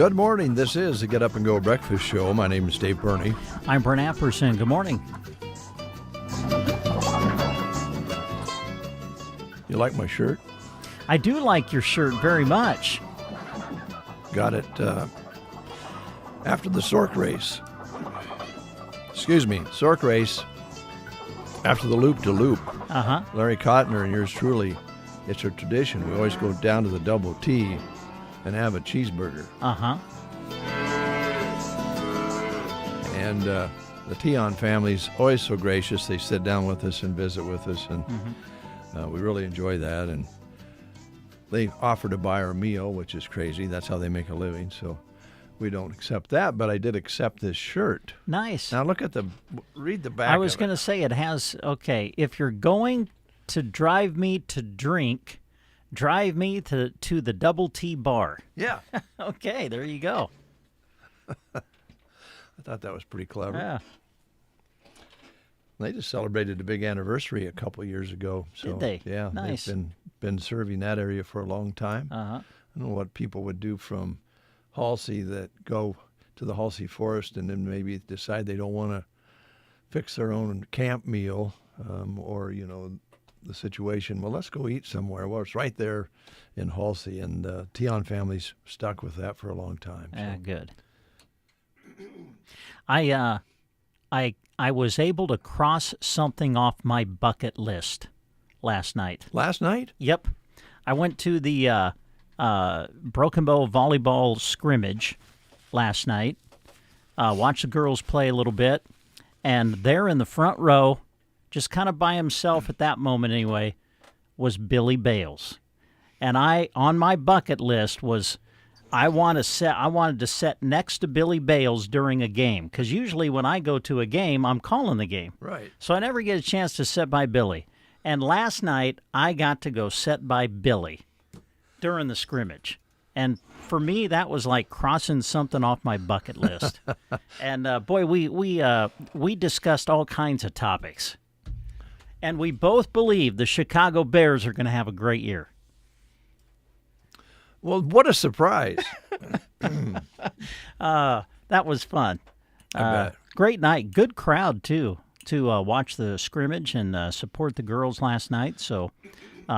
Good morning. This is the Get Up and Go Breakfast Show. My name is Dave Burney. I'm Brent Apperson. Good morning. You like my shirt? I do like your shirt very much. Got it after the Sork race. Sork race after the loop-to-loop. Uh-huh. Larry Cotner and yours truly, it's a tradition. We always go down to the Double T and have a cheeseburger. Uh-huh. And the Tion family's always so gracious. They sit down with us and visit with us, and we really enjoy that. And they offer to buy our meal, which is crazy. That's how they make a living, so we don't accept that. But I did accept this shirt. Nice. Now read the back. I was going to say it has, okay, if you're going to drive me to drink, drive me to the Double T bar. Yeah. Okay, there you go. I thought that was pretty clever. Yeah. They just celebrated a big anniversary a couple years ago. So, did they? Yeah. Nice. They've been serving that area for a long time. Uh-huh. I don't know what people would do from Halsey that go to the Halsey Forest and then maybe decide they don't want to fix their own camp meal or, the situation. Well, let's go eat somewhere. Well, it's right there in Halsey, and the Tion family's stuck with that for a long time. So. Good. I was able to cross something off my bucket list last night. Last night? Yep. I went to the Broken Bow volleyball scrimmage last night, watched the girls play a little bit, and there in the front row, just kind of by himself at that moment anyway, was Billy Bales. And on my bucket list was I wanted to sit next to Billy Bales during a game, because usually when I go to a game, I'm calling the game. Right. So I never get a chance to sit by Billy. And last night, I got to go sit by Billy during the scrimmage. And for me, that was like crossing something off my bucket list. And boy, we discussed all kinds of topics. And we both believe the Chicago Bears are going to have a great year. Well, what a surprise. That was fun. I bet. Great night. Good crowd, too, to watch the scrimmage and support the girls last night. So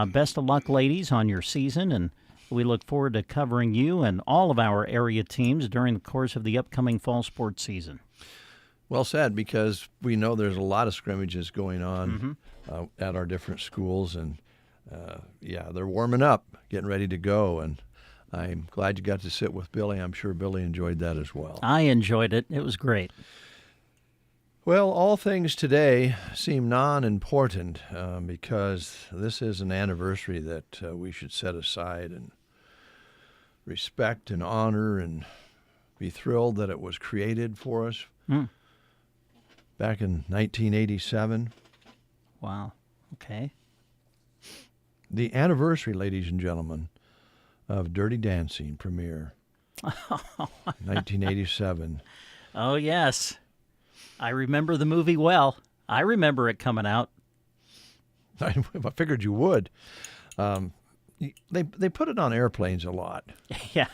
best of luck, ladies, on your season. And we look forward to covering you and all of our area teams during the course of the upcoming fall sports season. Well said, because we know there's a lot of scrimmages going on at our different schools. And, they're warming up, getting ready to go. And I'm glad you got to sit with Billy. I'm sure Billy enjoyed that as well. I enjoyed it. It was great. Well, all things today seem non-important because this is an anniversary that we should set aside and respect and honor and be thrilled that it was created for us back in 1987. Wow. Okay. The anniversary, ladies and gentlemen, of Dirty Dancing premiere, 1987. Oh, yes. I remember the movie well. I remember it coming out. I figured you would. They put it on airplanes a lot. Yeah.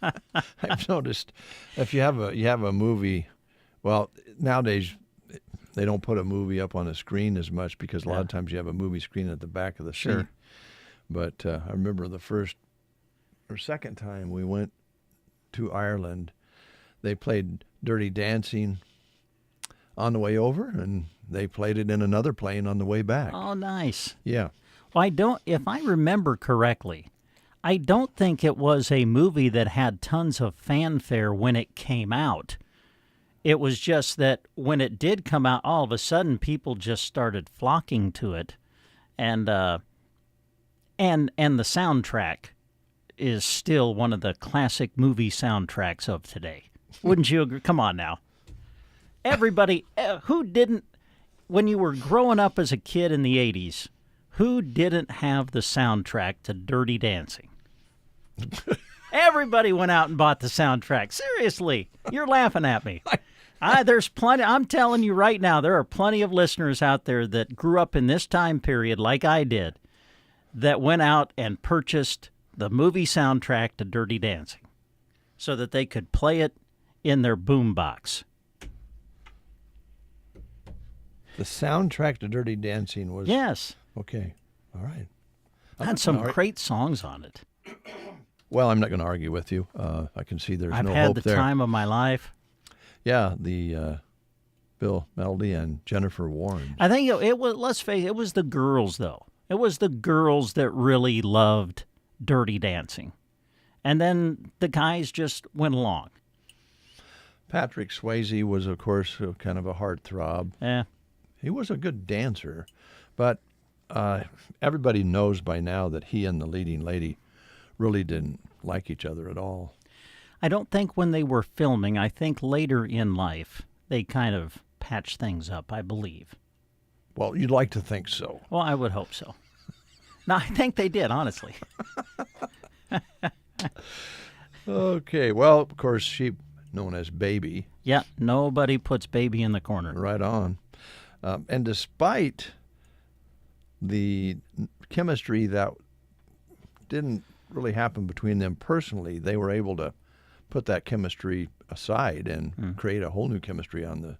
I've noticed if you have a movie, well, nowadays they don't put a movie up on a screen as much because a lot of times you have a movie screen at the back of the seat. But I remember the first or second time we went to Ireland, they played Dirty Dancing on the way over, and they played it in another plane on the way back. Oh, nice. Yeah. Well, if I remember correctly, I don't think it was a movie that had tons of fanfare when it came out. It was just that when it did come out, all of a sudden people just started flocking to it, and the soundtrack is still one of the classic movie soundtracks of today. Wouldn't you agree? Come on now. Everybody, who didn't, when you were growing up as a kid in the 80s, who didn't have the soundtrack to Dirty Dancing? Everybody went out and bought the soundtrack. Seriously, you're laughing at me. There's plenty. I'm telling you right now, there are plenty of listeners out there that grew up in this time period like I did that went out and purchased the movie soundtrack to Dirty Dancing. so that they could play it in their boombox. The soundtrack to Dirty Dancing was... Yes. Okay. All right. Had some great songs on it. Well, I'm not going to argue with you. I can see there's I've no had hope the there. time of my life. Yeah, the Bill Melody and Jennifer Warren. I think it was, let's face it, it was the girls, though. It was the girls that really loved Dirty Dancing. And then the guys just went along. Patrick Swayze was, of course, kind of a heartthrob. Yeah. He was a good dancer, but everybody knows by now that he and the leading lady really didn't like each other at all. I don't think when they were filming, I think later in life, they kind of patched things up, I believe. Well, you'd like to think so. Well, I would hope so. No, I think they did, honestly. Okay, well, of course, she known as Baby. Yeah, nobody puts Baby in the corner. Right on. And despite the chemistry that didn't really happen between them personally, they were able to put that chemistry aside and create a whole new chemistry on the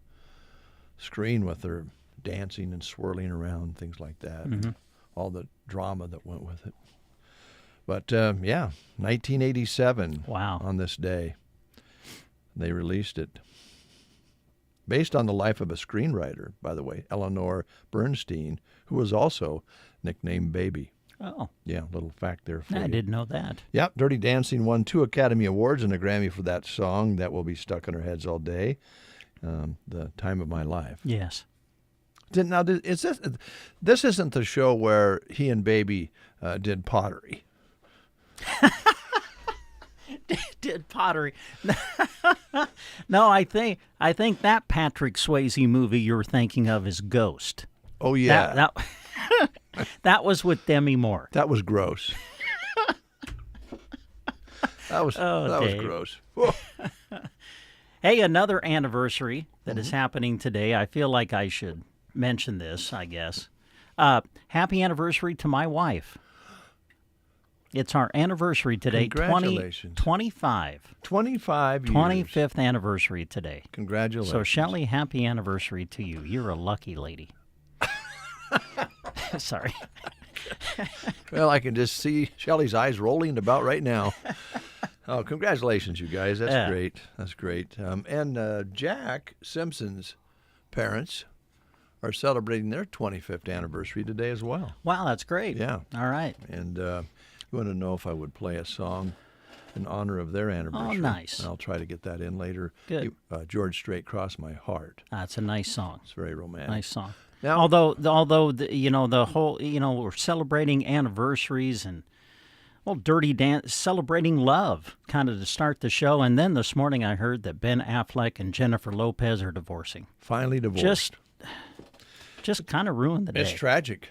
screen with their dancing and swirling around, things like that, and all the drama that went with it. But, 1987 Wow. on this day, they released it. Based on the life of a screenwriter, by the way, Eleanor Bernstein, who was also nicknamed Baby. Oh. Yeah, little fact there for you. I didn't know that. Yeah, Dirty Dancing won 2 Academy Awards and a Grammy for that song that will be stuck in our heads all day, The Time of My Life. Yes. Now, is this isn't the show where he and Baby did pottery. Did pottery. No, I think that Patrick Swayze movie you're thinking of is Ghost. Oh, yeah. That was with Demi Moore. That was gross. That was gross. Whoa. Hey, another anniversary that is happening today. I feel like I should mention this, I guess. Happy anniversary to my wife. It's our anniversary today. Congratulations. 25 25 years. 25th anniversary today. Congratulations. So, Shelley, happy anniversary to you. You're a lucky lady. Sorry. Well, I can just see Shelley's eyes rolling about right now. Oh, congratulations, you guys. That's great. That's great. And Jack Simpson's parents are celebrating their 25th anniversary today as well. Wow, that's great. Yeah. All right. And you want to know if I would play a song in honor of their anniversary. Oh, nice. And I'll try to get that in later. Good. George Strait, Cross My Heart. That's a nice song. It's very romantic. Nice song. Now, although the whole, we're celebrating anniversaries and, well, Dirty Dance, celebrating love, kind of to start the show. And then this morning I heard that Ben Affleck and Jennifer Lopez are divorcing. Finally divorced. Just kind of ruined the day. It's tragic.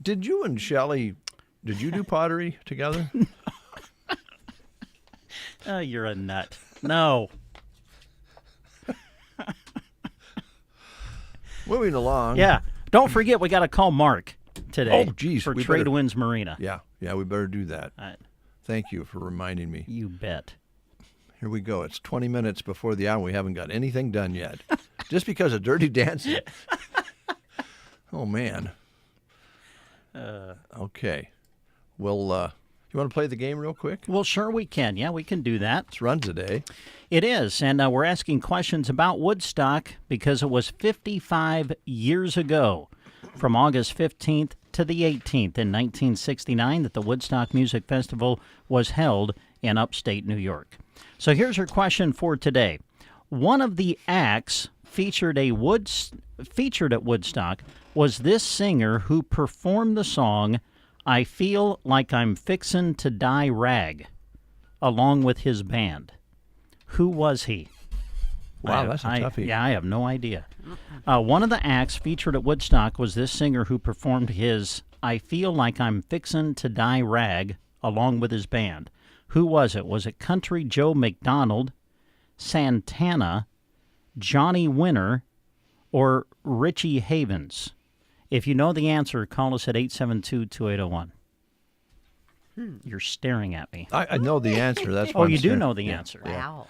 Did you and Shelley, did you do pottery together? Oh, you're a nut. No. Moving along. Yeah. Don't forget, we got to call Mark today. Oh, geez. For Trade Winds Marina. Yeah, we better do that. All right. Thank you for reminding me. You bet. Here we go. It's 20 minutes before the hour. We haven't got anything done yet. Just because of Dirty Dancing. Oh, man. Okay. Well, you want to play the game real quick? Well, sure we can. Yeah, we can do that. It's Run Today. It is, and we're asking questions about Woodstock because it was 55 years ago, from August 15th to the 18th in 1969, that the Woodstock Music Festival was held in upstate New York. So here's your question for today. One of the acts featured at Woodstock was this singer who performed the song I Feel Like I'm Fixin' to Die Rag, along with his band. Who was he? Wow, that's a toughie. Yeah, I have no idea. One of the acts featured at Woodstock was this singer who performed his I Feel Like I'm Fixin' to Die Rag, along with his band. Who was it? Was it Country Joe McDonald, Santana, Johnny Winter, or Richie Havens? If you know the answer, call us at 872-2801. You're staring at me. I know the answer. That's why Oh, I'm you do staring. know the answer. Wow.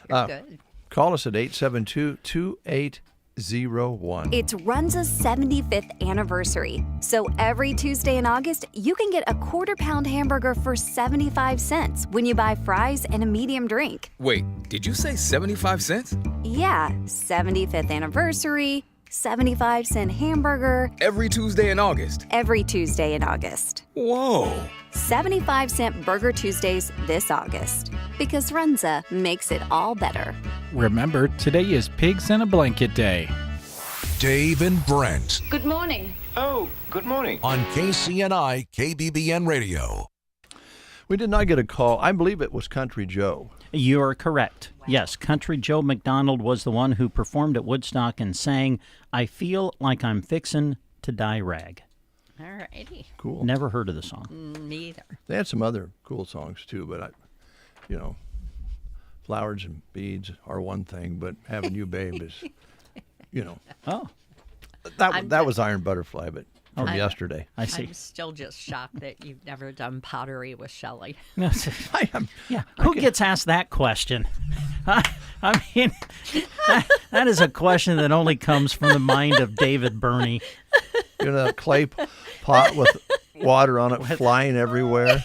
You're good. Call us at 872-2801. It's Runza's 75th anniversary. So every Tuesday in August, you can get a quarter-pound hamburger for 75 cents when you buy fries and a medium drink. Wait, did you say 75 cents? Yeah, 75th anniversary, 75-cent hamburger, Every Tuesday in August. every Tuesday in August. Whoa. 75-cent Burger Tuesdays this August. Because Runza makes it all better. Remember, today is Pigs in a Blanket Day. Dave and Brent Good morning. Oh, good morning. on KCNI KBBN Radio. We did not get a call. I believe it was Country Joe. You're correct. Yes, Country Joe McDonald was the one who performed at Woodstock and sang, "I Feel Like I'm Fixin' to Die Rag." All righty. Cool. Never heard of the song. Me either. They had some other cool songs too, but flowers and beads are one thing, but having you, babe, is, Oh, that was Iron Butterfly, but from yesterday. I see. I'm still just shocked that you've never done pottery with Shelley. I am. Yeah, who gets asked that question? I mean, that is a question that only comes from the mind of David Burney. A clay pot with water on it flying everywhere.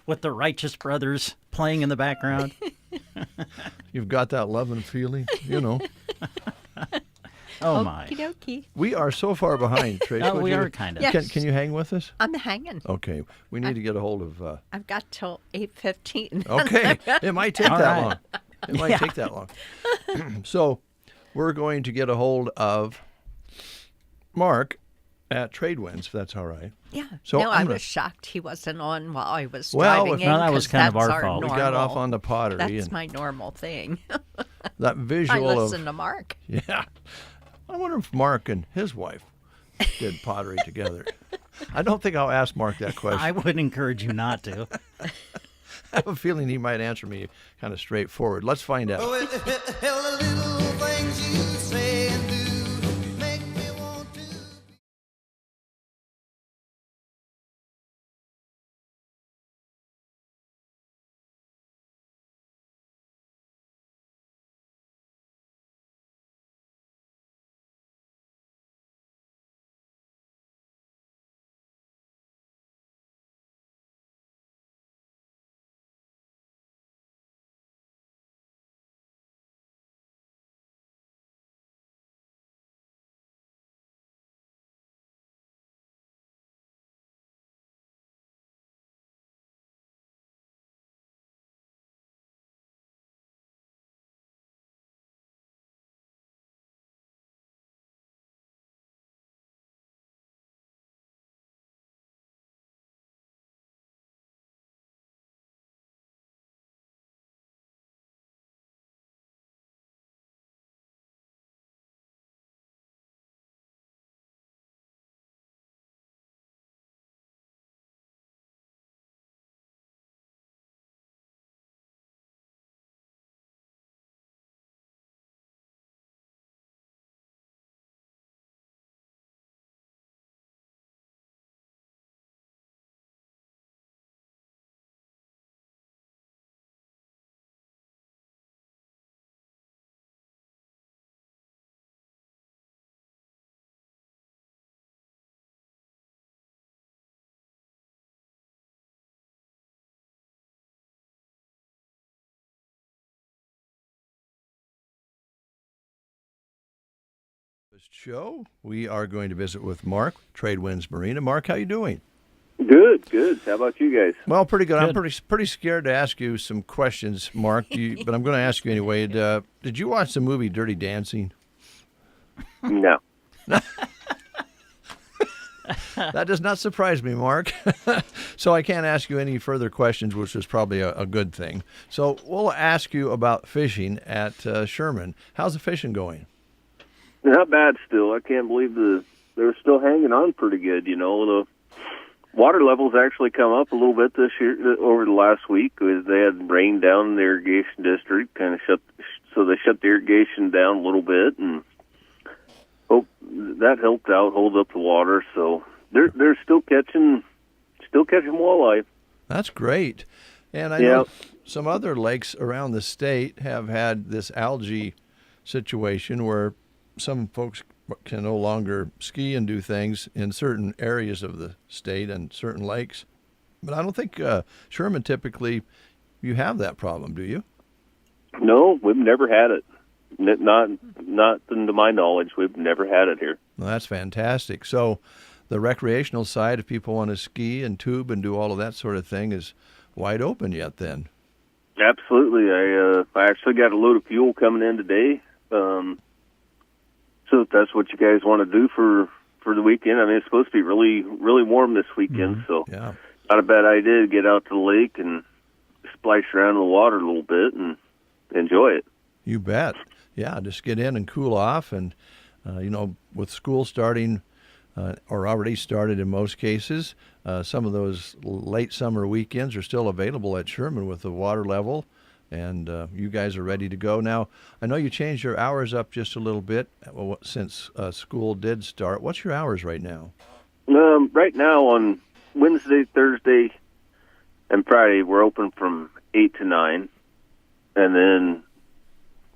With the Righteous Brothers playing in the background. You've got that love and feeling, Oh, my. Okie dokie. We are so far behind, Trace. Oh, Would we you- are kind of. Yeah. Can you hang with us? I'm hanging. Okay. We need to get a hold of... I've got till 8:15. Okay. It might take All that right. long. It might take that long. So we're going to get a hold of Mark at Tradewinds, if that's all right. Yeah. So no, I'm I gonna- was shocked he wasn't on while I was Well, driving if- in. Well, that was 'cause kind of that's our fault. We Normal. got off on the pottery. That's and my normal thing. that I visual listen of... to Mark. Yeah. I wonder if Mark and his wife did pottery together. I don't think I'll ask Mark that question. I would encourage you not to. I have a feeling he might answer me kind of straightforward. Let's find out. This show, we are going to visit with Mark, Tradewinds Marina. Mark, how you doing? Good, good. How about you guys? Well, pretty good. I'm Good. pretty scared to ask you some questions, Mark. But I'm going to ask you anyway. Did you watch the movie Dirty Dancing? No. That does not surprise me, Mark. So I can't ask you any further questions, which is probably a good thing. So we'll ask you about fishing at Sherman. How's the fishing going? Not bad still. I can't believe they're still hanging on pretty good, The water levels actually come up a little bit this year over the last week because they had rain down in the irrigation district, so they shut the irrigation down a little bit, and that helped out hold up the water. So they're still catching walleye. That's great. And I know some other lakes around the state have had this algae situation where some folks can no longer ski and do things in certain areas of the state and certain lakes. But I don't think Sherman typically you have that problem, do you? No, we've never had it. Not to my knowledge, we've never had it here. Well, that's fantastic. So the recreational side, if people want to ski and tube and do all of that sort of thing, is wide open yet then. Absolutely. I actually got a load of fuel coming in today. So if that's what you guys want to do for the weekend, I mean, it's supposed to be really, really warm this weekend, so not a bad idea to get out to the lake and splash around in the water a little bit and enjoy it. You bet. Yeah, just get in and cool off. And, with school starting or already started in most cases, some of those late summer weekends are still available at Sherman with the water level. And you guys are ready to go. Now, I know you changed your hours up just a little bit since school did start. What's your hours right now? Right now on Wednesday, Thursday, and Friday, we're open from 8 to 9. And then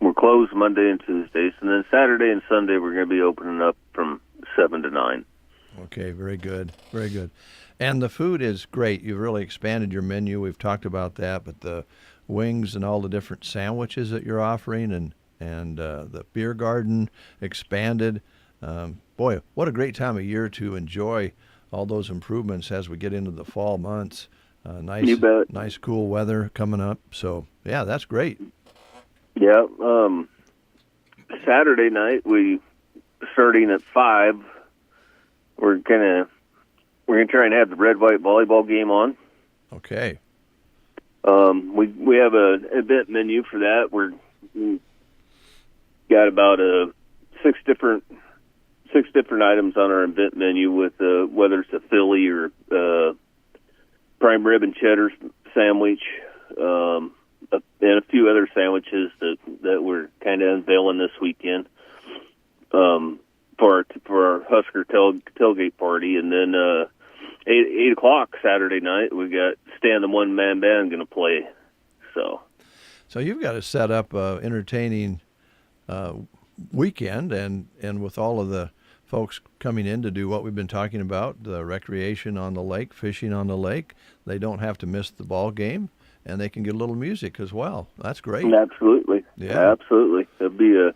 we're closed Monday and Tuesdays. And then Saturday and Sunday, we're going to be opening up from 7 to 9. Okay, very good. Very good. And the food is great. You've really expanded your menu. We've talked about that, but the wings and all the different sandwiches that you're offering and the beer garden expanded. Boy, what a great time of year to enjoy all those improvements as we get into the fall months. Nice cool weather coming up. So, yeah, that's great. Yeah. Saturday night, starting at 5, we're going to try and have the red-white volleyball game on. Okay. We have an event menu for that. We got about 6 different items on our event menu with whether it's a Philly or prime rib and cheddar sandwich, and a few other sandwiches that we're kind of unveiling this weekend for our Husker tailgate party, and then 8 o'clock Saturday night we got Stan the One Man Band going to play. So you've got to set up entertaining weekend, and with all of the folks coming in to do what we've been talking about, the recreation on the lake, fishing on the lake, they don't have to miss the ball game, and they can get a little music as well. That's great. Absolutely. Yeah. Absolutely. It'll be a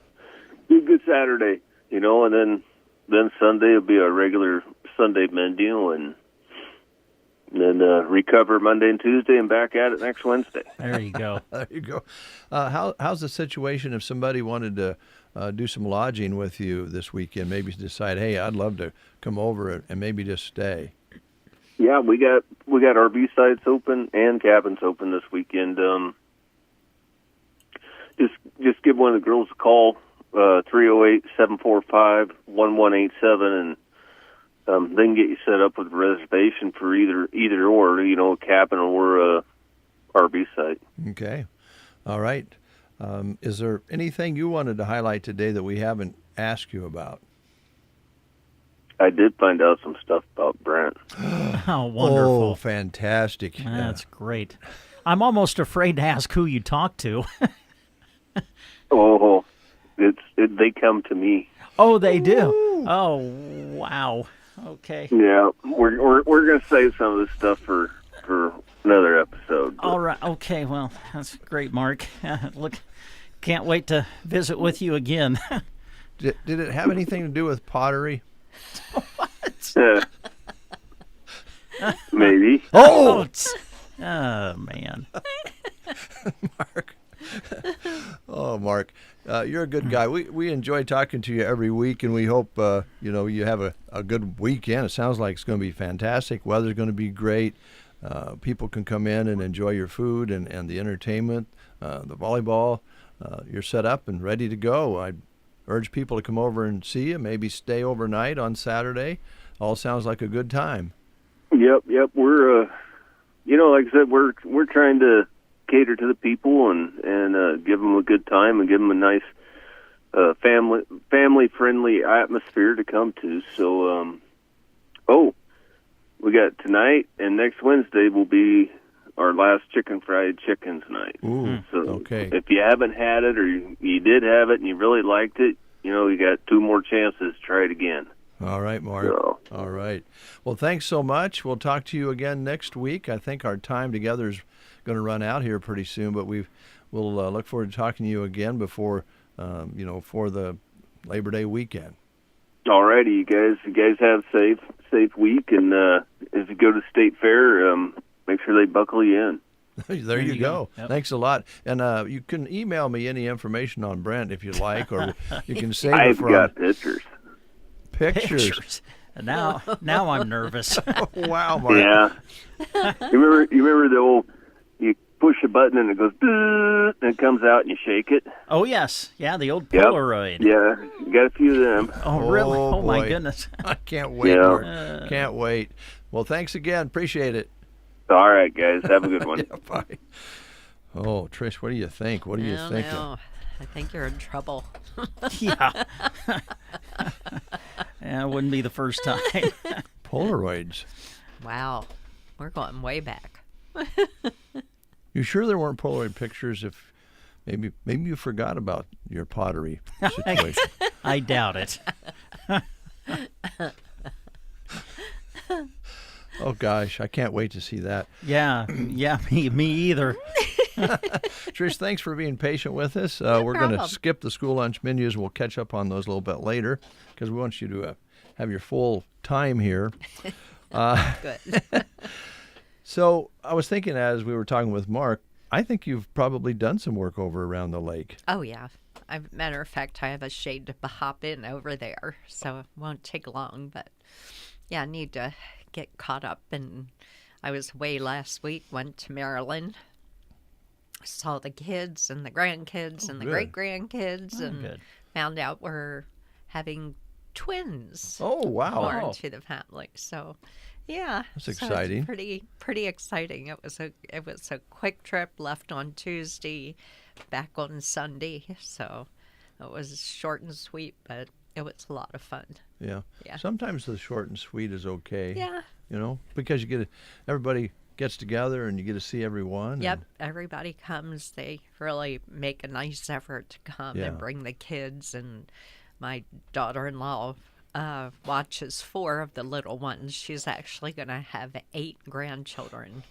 good Saturday, and then Sunday will be our regular Sunday menu, and then recover Monday and Tuesday and back at it next Wednesday. There you go. There you go. How's the situation if somebody wanted to do some lodging with you this weekend, maybe decide, hey, I'd love to come over and maybe just stay? Yeah, we got RV sites open and cabins open this weekend. Just give one of the girls a call, 308-745-1187, and they can get you set up with a reservation for either or, a cabin or a RV site. Okay. All right. Is there anything you wanted to highlight today that we haven't asked you about? I did find out some stuff about Brent. Oh, wonderful. Oh, fantastic. That's great. I'm almost afraid to ask who you talked to. They come to me. Oh, they do? Oh, wow. Okay. Yeah, we're going to save some of this stuff for another episode. But. All right. Okay, well, that's great, Mark. Look, can't wait to visit with you again. Did it have anything to do with pottery? What? Maybe. Oh, man. Mark. Oh, Mark, you're a good guy. We enjoy talking to you every week, and we hope you have a good weekend. It sounds like it's going to be fantastic. Weather's going to be great. People can come in and enjoy your food and the entertainment, the volleyball. You're set up and ready to go. I urge people to come over and see you, maybe stay overnight on Saturday. All sounds like a good time. Yep. We're, like I said, we're trying to cater to the people and give them a good time and give them a nice family-friendly atmosphere to come to. So, we got tonight and next Wednesday will be our last chicken fried chicken tonight. Ooh, So okay. if you haven't had it or you did have it and you really liked it, you got 2 more chances to try it again. All right, Mark. So. All right. Well, thanks so much. We'll talk to you again next week. I think our time together is going to run out here pretty soon, but we'll look forward to talking to you again before, for the Labor Day weekend. All righty, you guys have safe week, and if you go to State Fair, make sure they buckle you in. There you go. Yep. Thanks a lot. And you can email me any information on Brent if you like, or you can save it I've from got pictures. pictures. And now I'm nervous. Wow, Mark. Yeah. You remember the old, you push a button and it goes, and it comes out and you shake it? Oh, yes. Yeah, the old Yep. Polaroid. Yeah, you got a few of them. Oh, really? Oh, Oh, my boy. goodness. I can't wait, Yeah. Mark. Can't wait. Well, thanks again. Appreciate it. All right, guys, have a good one. Yeah, bye. Oh, Trish, what do you think? What are you I don't thinking? know. I think you're in trouble. Yeah. Yeah, it wouldn't be the first time. Polaroids. Wow. We're going way back. You sure there weren't Polaroid pictures? If maybe you forgot about your pottery situation. I doubt it. Oh gosh, I can't wait to see that. Yeah, me either. Trish, thanks for being patient with us. We're going to problem. skip the school lunch menus. We'll catch up on those a little bit later because we want you to have your full time here. Good. So I was thinking as we were talking with Mark, I think you've probably done some work over around the lake. Oh, yeah. Matter of fact, I have a shade to hop in over there, so it won't take long. But, yeah, I need to get caught up. And I was away last week, went to Maryland, saw the kids and the grandkids and the good. great-grandkids, and good. found out we're having twins Oh, wow. born to the family. So, yeah, That's so it's exciting. pretty exciting. It was a quick trip. Left on Tuesday, back on Sunday. So it was short and sweet, but it was a lot of fun. Yeah. Yeah. Sometimes the short and sweet is okay. Yeah. Because everybody gets together and you get to see everyone. Yep. Everybody comes. They really make a nice effort to come Yeah. and bring the kids. And my daughter-in-law watches 4 of the little ones. She's actually going to have 8 grandchildren.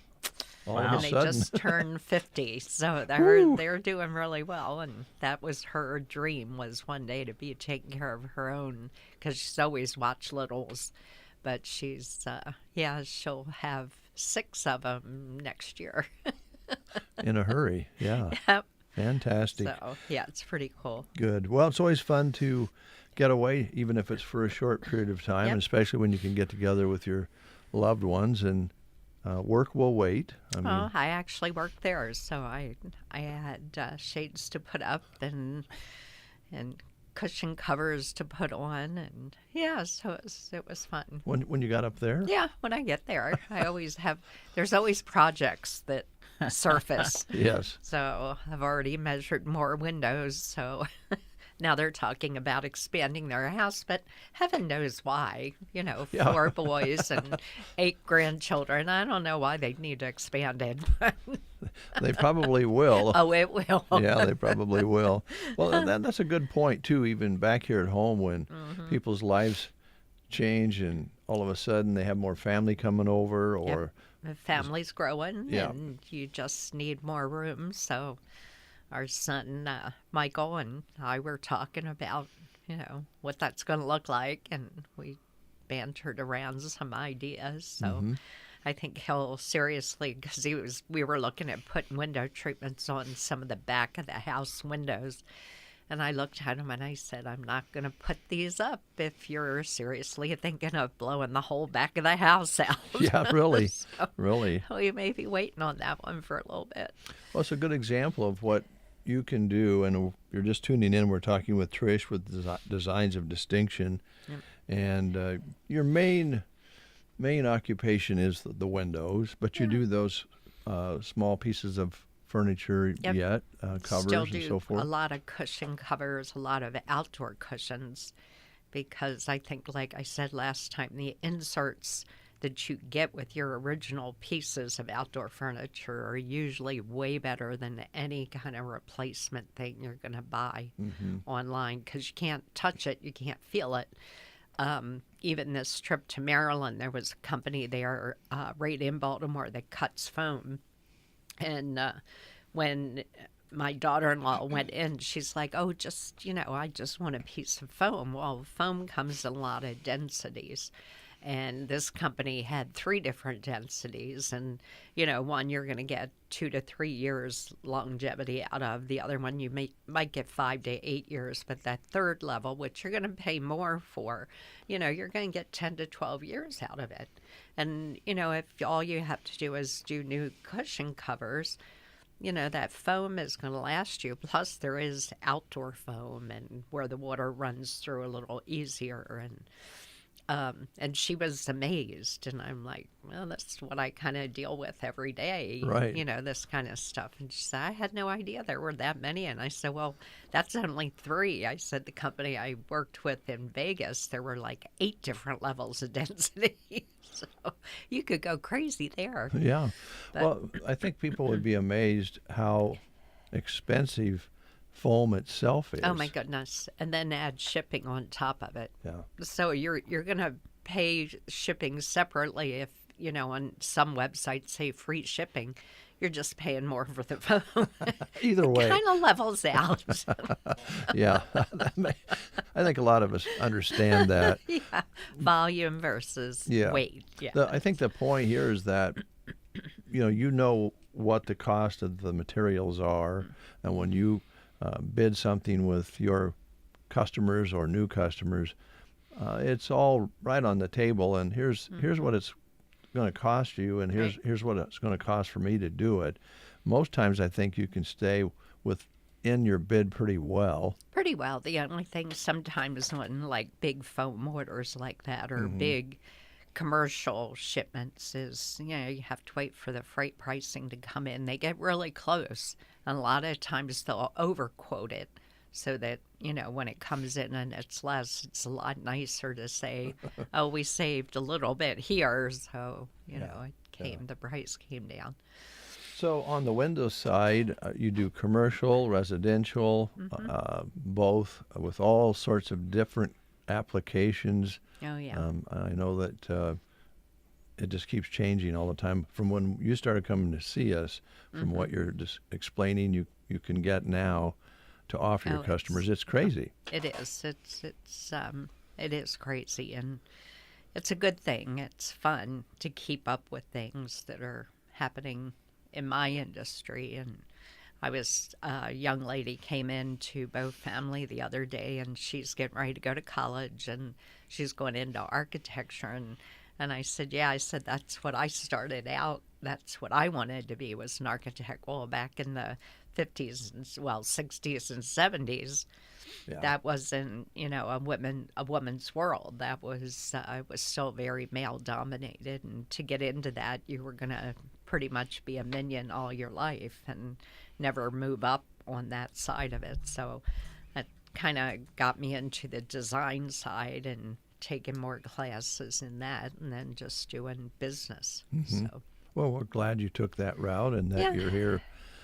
All of And a they sudden. just turned 50, so they're doing really well. And that was her dream, was one day to be taking care of her own, because she's always watched littles. But she's she'll have 6 of them next year. In a hurry. Yeah. Yep. Fantastic. So yeah, it's pretty cool. Good. Well, it's always fun to get away, even if it's for a short period of time, Yep. and especially when you can get together with your loved ones. And work will wait. I actually worked there, so I had shades to put up and cushion covers to put on, and yeah, so it was fun. When you got up there? Yeah, when I get there, there's always projects that surface. Yes. So I've already measured more windows, so now they're talking about expanding their house, but heaven knows why. 4 boys and 8 grandchildren. I don't know why they need to expand it. They probably will. Oh, it will. Yeah, they probably will. Well, and that's a good point, too, even back here at home when people's lives change and all of a sudden they have more family coming over or... Yep. The family's growing, Yeah. and you just need more room. So our son, Michael, and I were talking about, what that's going to look like, and we bantered around some ideas. So I think he'll seriously, because we were looking at putting window treatments on some of the back of the house windows. And I looked at him and I said, I'm not going to put these up if you're seriously thinking of blowing the whole back of the house out. Yeah, really. So Really. we may be waiting on that one for a little bit. Well, it's a good example of what you can do. And if you're just tuning in, we're talking with Trish with Designs of Distinction. Yep. And your main occupation is the windows, but you do those small pieces of furniture Yep. covers Still and do so forth. a lot of cushion covers, a lot of outdoor cushions, because I think, like I said last time, the inserts that you get with your original pieces of outdoor furniture are usually way better than any kind of replacement thing you're going to buy online, because you can't touch it, you can't feel it. Even this trip to Maryland, there was a company there right in Baltimore that cuts foam. And when my daughter-in-law went in, she's like, oh, just, I just want a piece of foam. Well, foam comes in a lot of densities. And this company had 3 different densities. And, one you're going to get 2 to 3 years longevity out of. The other one you might get 5 to 8 years. But that third level, which you're going to pay more for, you're going to get 10 to 12 years out of it. And, if all you have to do is do new cushion covers, that foam is going to last you. Plus, there is outdoor foam and where the water runs through a little easier. And she was amazed, and I'm like, well, that's what I kind of deal with every day, right? This kind of stuff. And she said, I had no idea there were that many. And I said, well, that's only 3. I said, the company I worked with in Vegas, there were like 8 different levels of density. So you could go crazy there. Yeah. But, well, I think people would be amazed how expensive foam itself is. oh my goodness. And then add shipping on top of it. Yeah. So you're going to pay shipping separately if, on some websites say free shipping. You're just paying more for the foam. Either way. It kind of levels out. Yeah. I think a lot of us understand that. Yeah. Volume versus weight. Yeah. I think the point here is that, you know what the cost of the materials are, and when you bid something with your customers or new customers, it's all right on the table, and here's what it's going to cost you, and here's what it's going to cost for me to do it. Most times I think you can stay within your bid pretty well. Pretty well. The only thing sometimes when like big foam orders like that or big commercial shipments is, you have to wait for the freight pricing to come in. They get really close. And a lot of times they'll overquote it so that, when it comes in and it's less, it's a lot nicer to say, oh, we saved a little bit here. So, the price came down. So on the window side, you do commercial, residential, both with all sorts of different applications. Oh, yeah. I know that it just keeps changing all the time. From when you started coming to see us, from what you're just explaining, you can get now to offer your customers. It's crazy. It is. It is crazy, and it's a good thing. It's fun to keep up with things that are happening in my industry. And a young lady came into Bow Family the other day, and she's getting ready to go to college, and she's going into architecture. And I said, that's what I started out. That's what I wanted to be, was an architect. Well, back in the 50s, 60s and 70s, that wasn't, a woman's world. That was, it was still very male dominated. And to get into that, you were going to pretty much be a minion all your life and never move up on that side of it. So that kind of got me into the design side and taking more classes in that, and then just doing business. So, well, we're glad you took that route and that you're here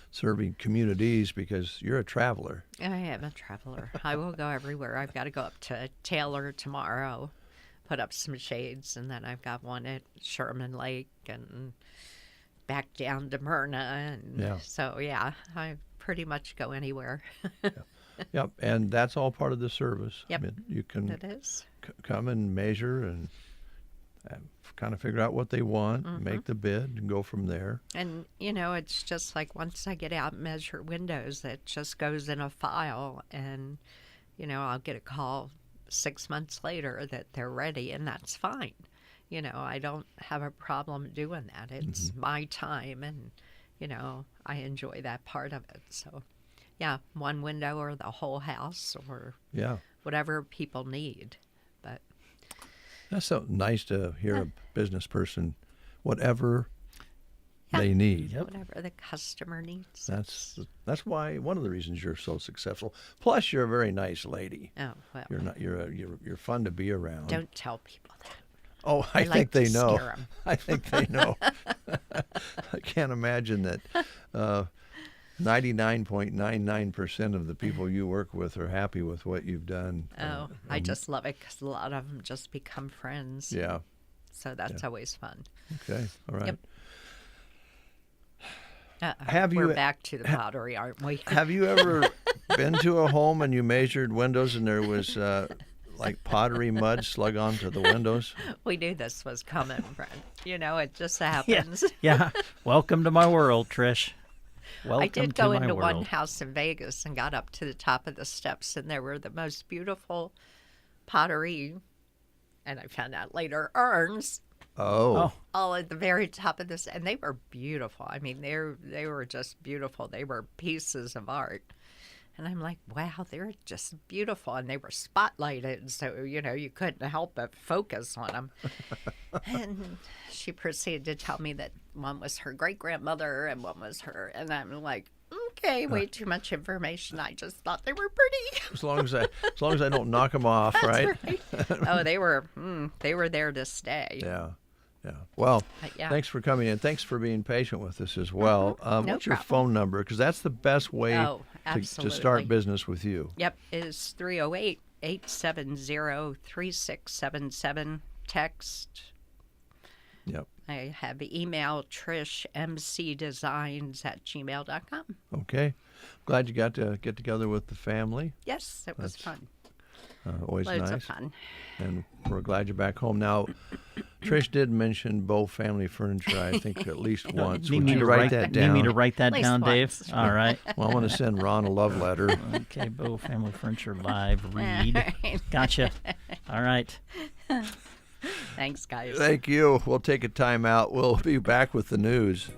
serving communities, because you're a traveler. I am a traveler. I will go everywhere. I've got to go up to Taylor tomorrow, put up some shades, and then I've got one at Sherman Lake and back down to Myrna. And so, I pretty much go anywhere. Yep, and that's all part of the service. Yep, I mean, you can it is. Come and measure and kind of figure out what they want, make the bid, and go from there. And, it's just like once I get out and measure windows, it just goes in a file, and, I'll get a call 6 months later that they're ready, and that's fine. I don't have a problem doing that. It's my time, and, I enjoy that part of it. So, one window or the whole house or whatever people need. But that's so nice to hear a business person, whatever they need. Whatever the customer needs. That's why, one of the reasons you're so successful. Plus, you're a very nice lady. Oh, well. You're fun to be around. Don't tell people that. Oh, I like think they to know. scare 'em. I think they know. I can't imagine that 99.99% of the people you work with are happy with what you've done. Oh, I just love it because a lot of them just become friends. Yeah. So that's always fun. Okay. All right. Yep. We're back to the pottery, aren't we? Have you ever been to a home and you measured windows and there was like pottery mud slug onto the windows? We knew this was coming, Brent. It just happens. Yeah. Welcome to my world, Trish. Welcome I did to go my into world. one house in Vegas and got up to the top of the steps, and there were the most beautiful pottery, and I found out later, urns. Oh. All at the very top of this, and they were beautiful. I mean, they were just beautiful. They were pieces of art. And I'm like, wow, they're just beautiful. And they were spotlighted, so, you couldn't help but focus on them. And she proceeded to tell me that one was her great-grandmother and one was her. And I'm like, okay, way too much information. I just thought they were pretty. As long as I don't knock them off, That's right? Oh, they were there to stay. Yeah. Yeah. Well, yeah. Thanks for coming in. Thanks for being patient with us as well. No What's your problem. phone number? Because that's the best way to absolutely. start business with you. Yep, is 308-870-3677. Text. Yep. I have email trishmcdesigns@gmail.com. Okay. Glad you got to get together with the family. Yes, it was fun. Always Loads nice. of fun. And we're glad you're back home. Now, Trish did mention Bow Family Furniture, I think, at least once. Would you write that down? Need me to write that At least down, Dave? once. All right. Well, I want to send Ron a love letter. Okay, Bow Family Furniture Live read. Gotcha. All right. Thanks, guys. Thank you. We'll take a time out. We'll be back with the news.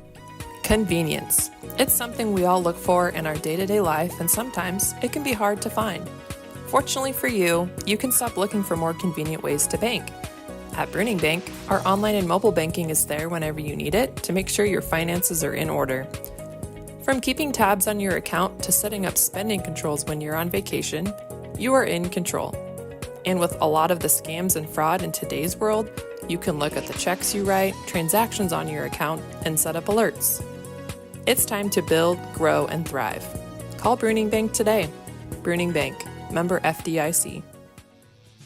Convenience. It's something we all look for in our day-to-day life, and sometimes it can be hard to find. Fortunately for you, you can stop looking for more convenient ways to bank. At Bruning Bank, our online and mobile banking is there whenever you need it to make sure your finances are in order. From keeping tabs on your account to setting up spending controls when you're on vacation, you are in control. And with a lot of the scams and fraud in today's world, you can look at the checks you write, transactions on your account, and set up alerts. It's time to build, grow, and thrive. Call Bruning Bank today. Bruning Bank, member FDIC.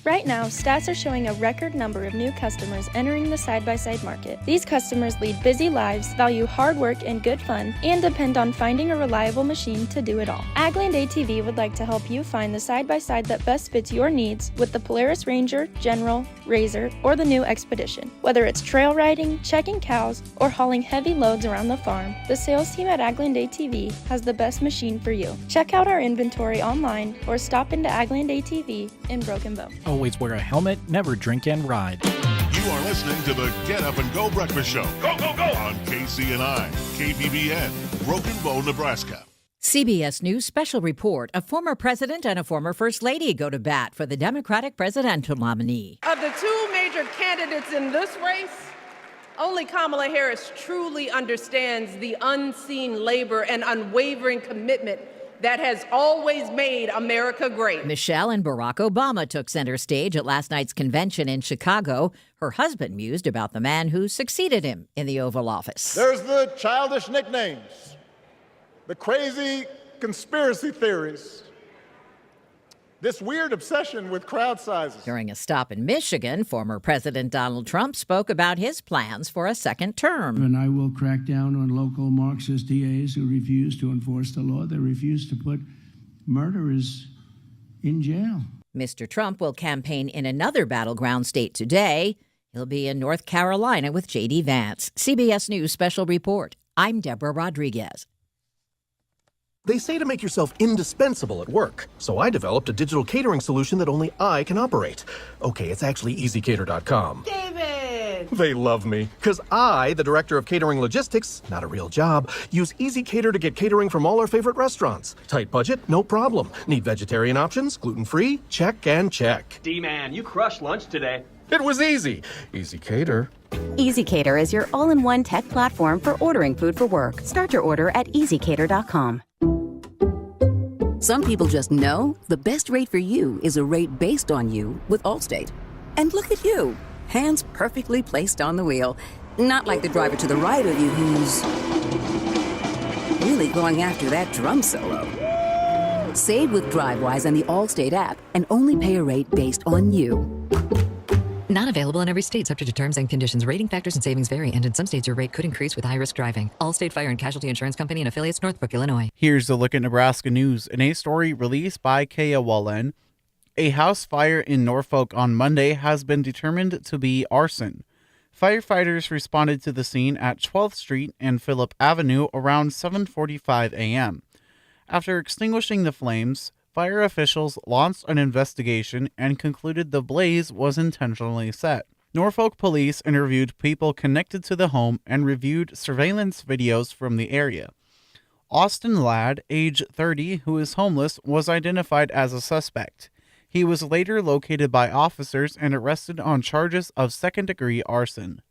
Right now, Stats are showing a record number of new customers entering the side-by-side market. These customers lead busy lives, value hard work and good fun, and depend on finding a reliable machine to do it all. Agland ATV would like to help you find the side-by-side that best fits your needs with the Polaris Ranger, General, Razor, or the new Expedition. Whether it's trail riding, checking cows, or hauling heavy loads around the farm, the sales team at Agland ATV has the best machine for you. Check out our inventory online or stop into Agland ATV in Broken Bow. Always wear a helmet, never drink and ride. You are listening to the Get Up and Go Breakfast Show. Go, go, go! On KCNI, KBBN, Broken Bow, Nebraska. CBS News special report. A former president and a former first lady go to bat for the Democratic presidential nominee. Of the two major candidates in this race, only Kamala Harris truly understands the unseen labor and unwavering commitment that has always made America great. Michelle and Barack Obama took center stage at last night's convention in Chicago. Her husband mused about the man who succeeded him in the Oval Office. There's the childish nicknames, the crazy conspiracy theories, this weird obsession with crowd sizes. During a stop in Michigan, former President Donald Trump spoke about his plans for a second term. And I will crack down on local Marxist DAs who refuse to enforce the law. They refuse to put murderers in jail. Mr. Trump will campaign in another battleground state today. He'll be in North Carolina with J.D. Vance. CBS News special report. I'm Deborah Rodriguez. They say to make yourself indispensable at work, so I developed a digital catering solution that only I can operate. Okay, it's actually EasyCater.com. David! They love me, because I, the director of catering logistics, not a real job, use EasyCater to get catering from all our favorite restaurants. Tight budget? No problem. Need vegetarian options? Gluten-free? Check and check. D-Man, you crushed lunch today. It was easy. EasyCater. EasyCater is your all-in-one tech platform for ordering food for work. Start your order at EasyCater.com. Some people just know the best rate for you is a rate based on you with Allstate. And look at you. hands perfectly placed on the wheel. Not like the driver to the right of you who's really going after that drum solo. Save with DriveWise and the Allstate app and only pay a rate based on you. Not available in every state, subject to terms and conditions. Rating factors and savings vary, and in some states your rate could increase with high-risk driving. Allstate Fire and Casualty Insurance Company and affiliates, Northbrook, Illinois. Here's a look at Nebraska news. In a story released by KWLN, a house fire in Norfolk on Monday has been determined to be arson. Firefighters responded to the scene at 12th Street and Phillip Avenue around 7:45 a.m. After extinguishing the flames, fire officials launched an investigation and concluded the blaze was intentionally set. Norfolk police interviewed people connected to the home and reviewed surveillance videos from the area. Austin Ladd, age 30, who is homeless, was identified as a suspect. He was later located by officers and arrested on charges of second-degree arson.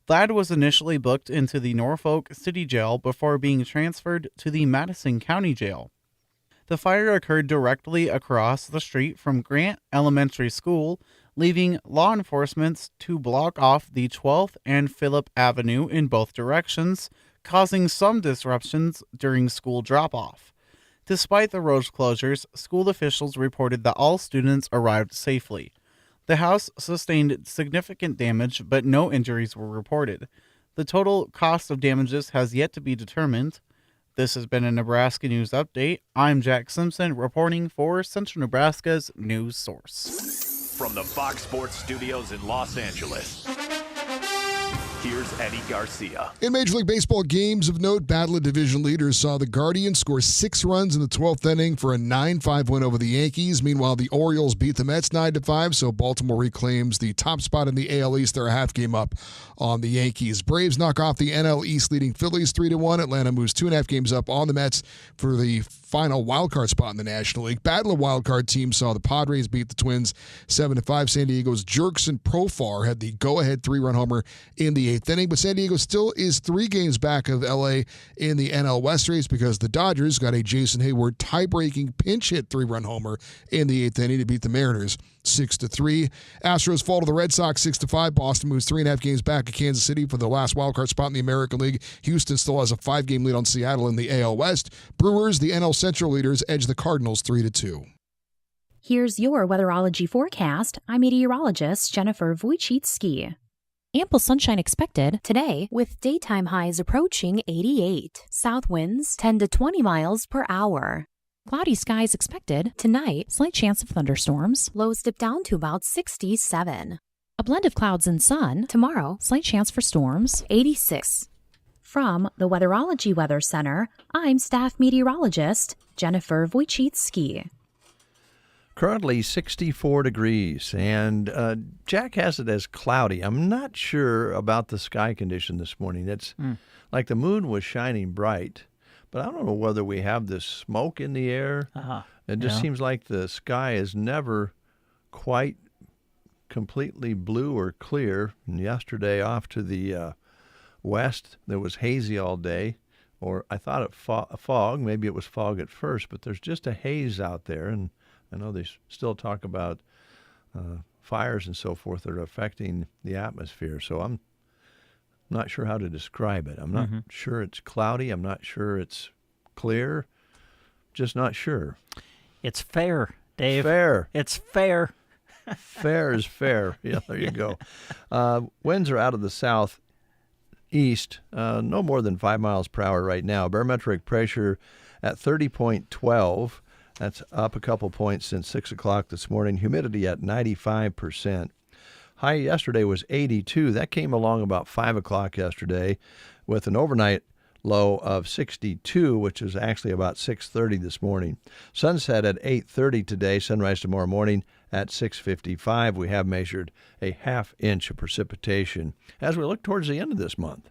Ladd was initially booked into the Norfolk City Jail before being transferred to the Madison County Jail. The fire occurred directly across the street from Grant Elementary School, leaving law enforcement to block off the 12th and Phillip Avenue in both directions, causing some disruptions during school drop-off. Despite the road closures, school officials reported that all students arrived safely. The house sustained significant damage, but no injuries were reported. The total cost of damages has yet to be determined. This has been a Nebraska News Update. I'm Jack Simpson, reporting for Central Nebraska's news source. From the Fox Sports Studios in Los Angeles, here's Eddie Garcia. In Major League Baseball games of note, Battle of Division leaders saw the Guardians score 6 runs in the 12th inning for a 9-5 win over the Yankees. Meanwhile, the Orioles beat the Mets 9-5, so Baltimore reclaims the top spot in the AL East. They're a half game up on the Yankees. Braves knock off the NL East leading Phillies 3-1. Atlanta moves 2.5 games up on the Mets for the final wildcard spot in the National League. Battle of wildcard teams saw the Padres beat the Twins 7-5. San Diego's Jerkson Profar had the go-ahead 3-run homer in the 8th inning, but San Diego still is 3 games back of LA in the NL West race because the Dodgers got a Jason Hayward tie-breaking pinch hit 3-run homer in the 8th inning to beat the Mariners 6-3. Astros fall to the Red Sox 6-5. Boston moves 3.5 games back of Kansas City for the last wildcard spot in the American League. Houston still has a 5-game lead on Seattle in the AL West. Brewers, the NL Central leaders, edge the Cardinals 3-2. Here's your weatherology forecast. I'm meteorologist Jennifer Wojcicki. Ample sunshine expected today with daytime highs approaching 88. South winds 10 to 20 miles per hour. Cloudy skies expected tonight. Slight chance of thunderstorms. Lows dip down to about 67. A blend of clouds and sun. Tomorrow, slight chance for storms. 86. From the Weatherology Weather Center, I'm staff meteorologist Jennifer Wojcicki. Currently 64 degrees, and Jack has it as cloudy. I'm not sure about the sky condition this morning. It's like the moon was shining bright, but I don't know whether we have this smoke in the air. It just seems like the sky is never quite completely blue or clear. And yesterday off to the west, there was hazy all day, or I thought it fog. Maybe it was fog at first, but there's just a haze out there, and I know they still talk about fires and so forth that are affecting the atmosphere. So I'm not sure how to describe it. I'm not sure it's cloudy. I'm not sure it's clear. Just not sure. It's fair, Dave. Fair. It's fair. Fair is fair. Yeah, there you go. Winds are out of the southeast, no more than 5 miles per hour right now. Barometric pressure at 30.12. That's up a couple points since 6 o'clock this morning. Humidity at 95%. High yesterday was 82. That came along about 5 o'clock yesterday with an overnight low of 62, which is actually about 6:30 this morning. Sunset at 8:30 today. Sunrise tomorrow morning at 6:55. We have measured a ½ inch of precipitation as we look towards the end of this month.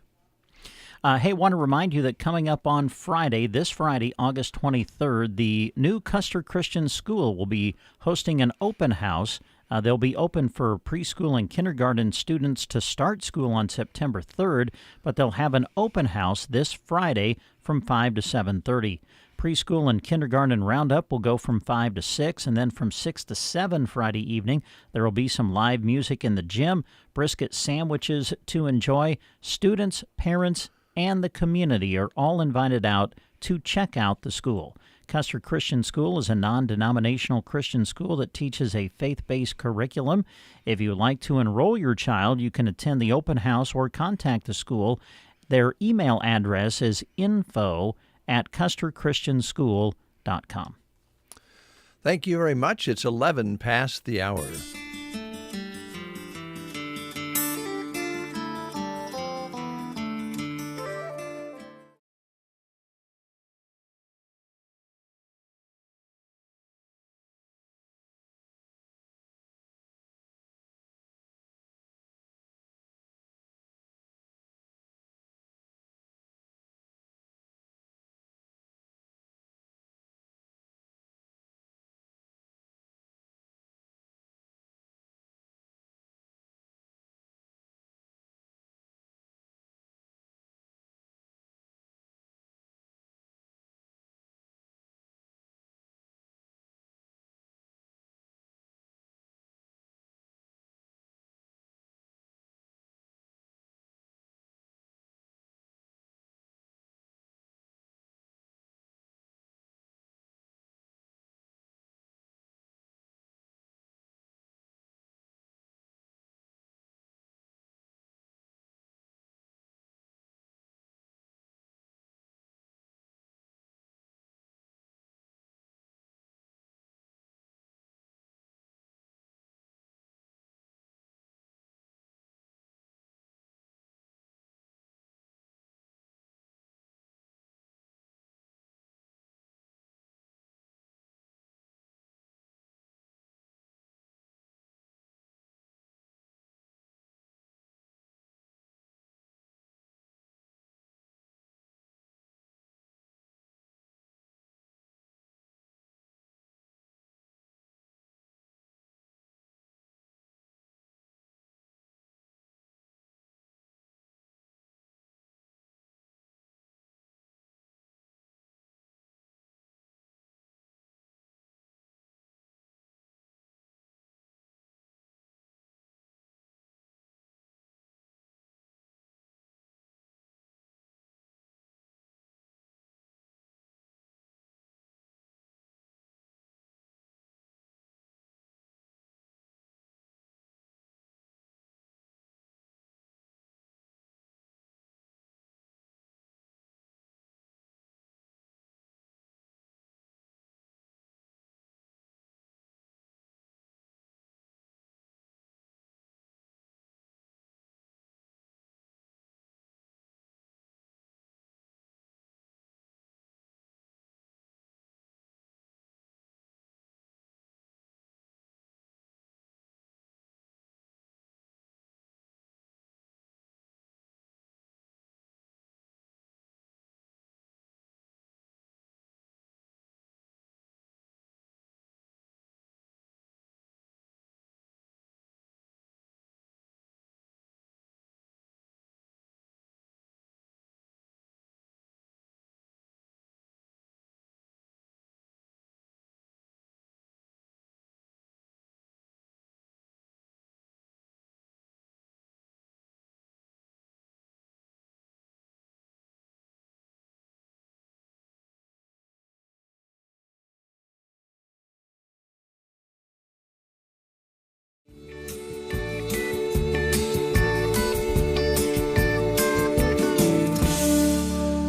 Hey, want to remind you that coming up on Friday, this Friday, August 23rd, the new Custer Christian School will be hosting an open house. They'll be open for preschool and kindergarten students to start school on September 3rd, but they'll have an open house this Friday from 5 to 7:30. Preschool and kindergarten roundup will go from 5 to 6, and then from 6 to 7 Friday evening, there will be some live music in the gym, brisket sandwiches to enjoy. Students, parents, and the community are all invited out to check out the school. Custer Christian School is a non-denominational Christian school that teaches a faith-based curriculum. If you would like to enroll your child, you can attend the open house or contact the school. Their email address is info@custerchristianschool.com. Thank you very much. It's 11 past the hour.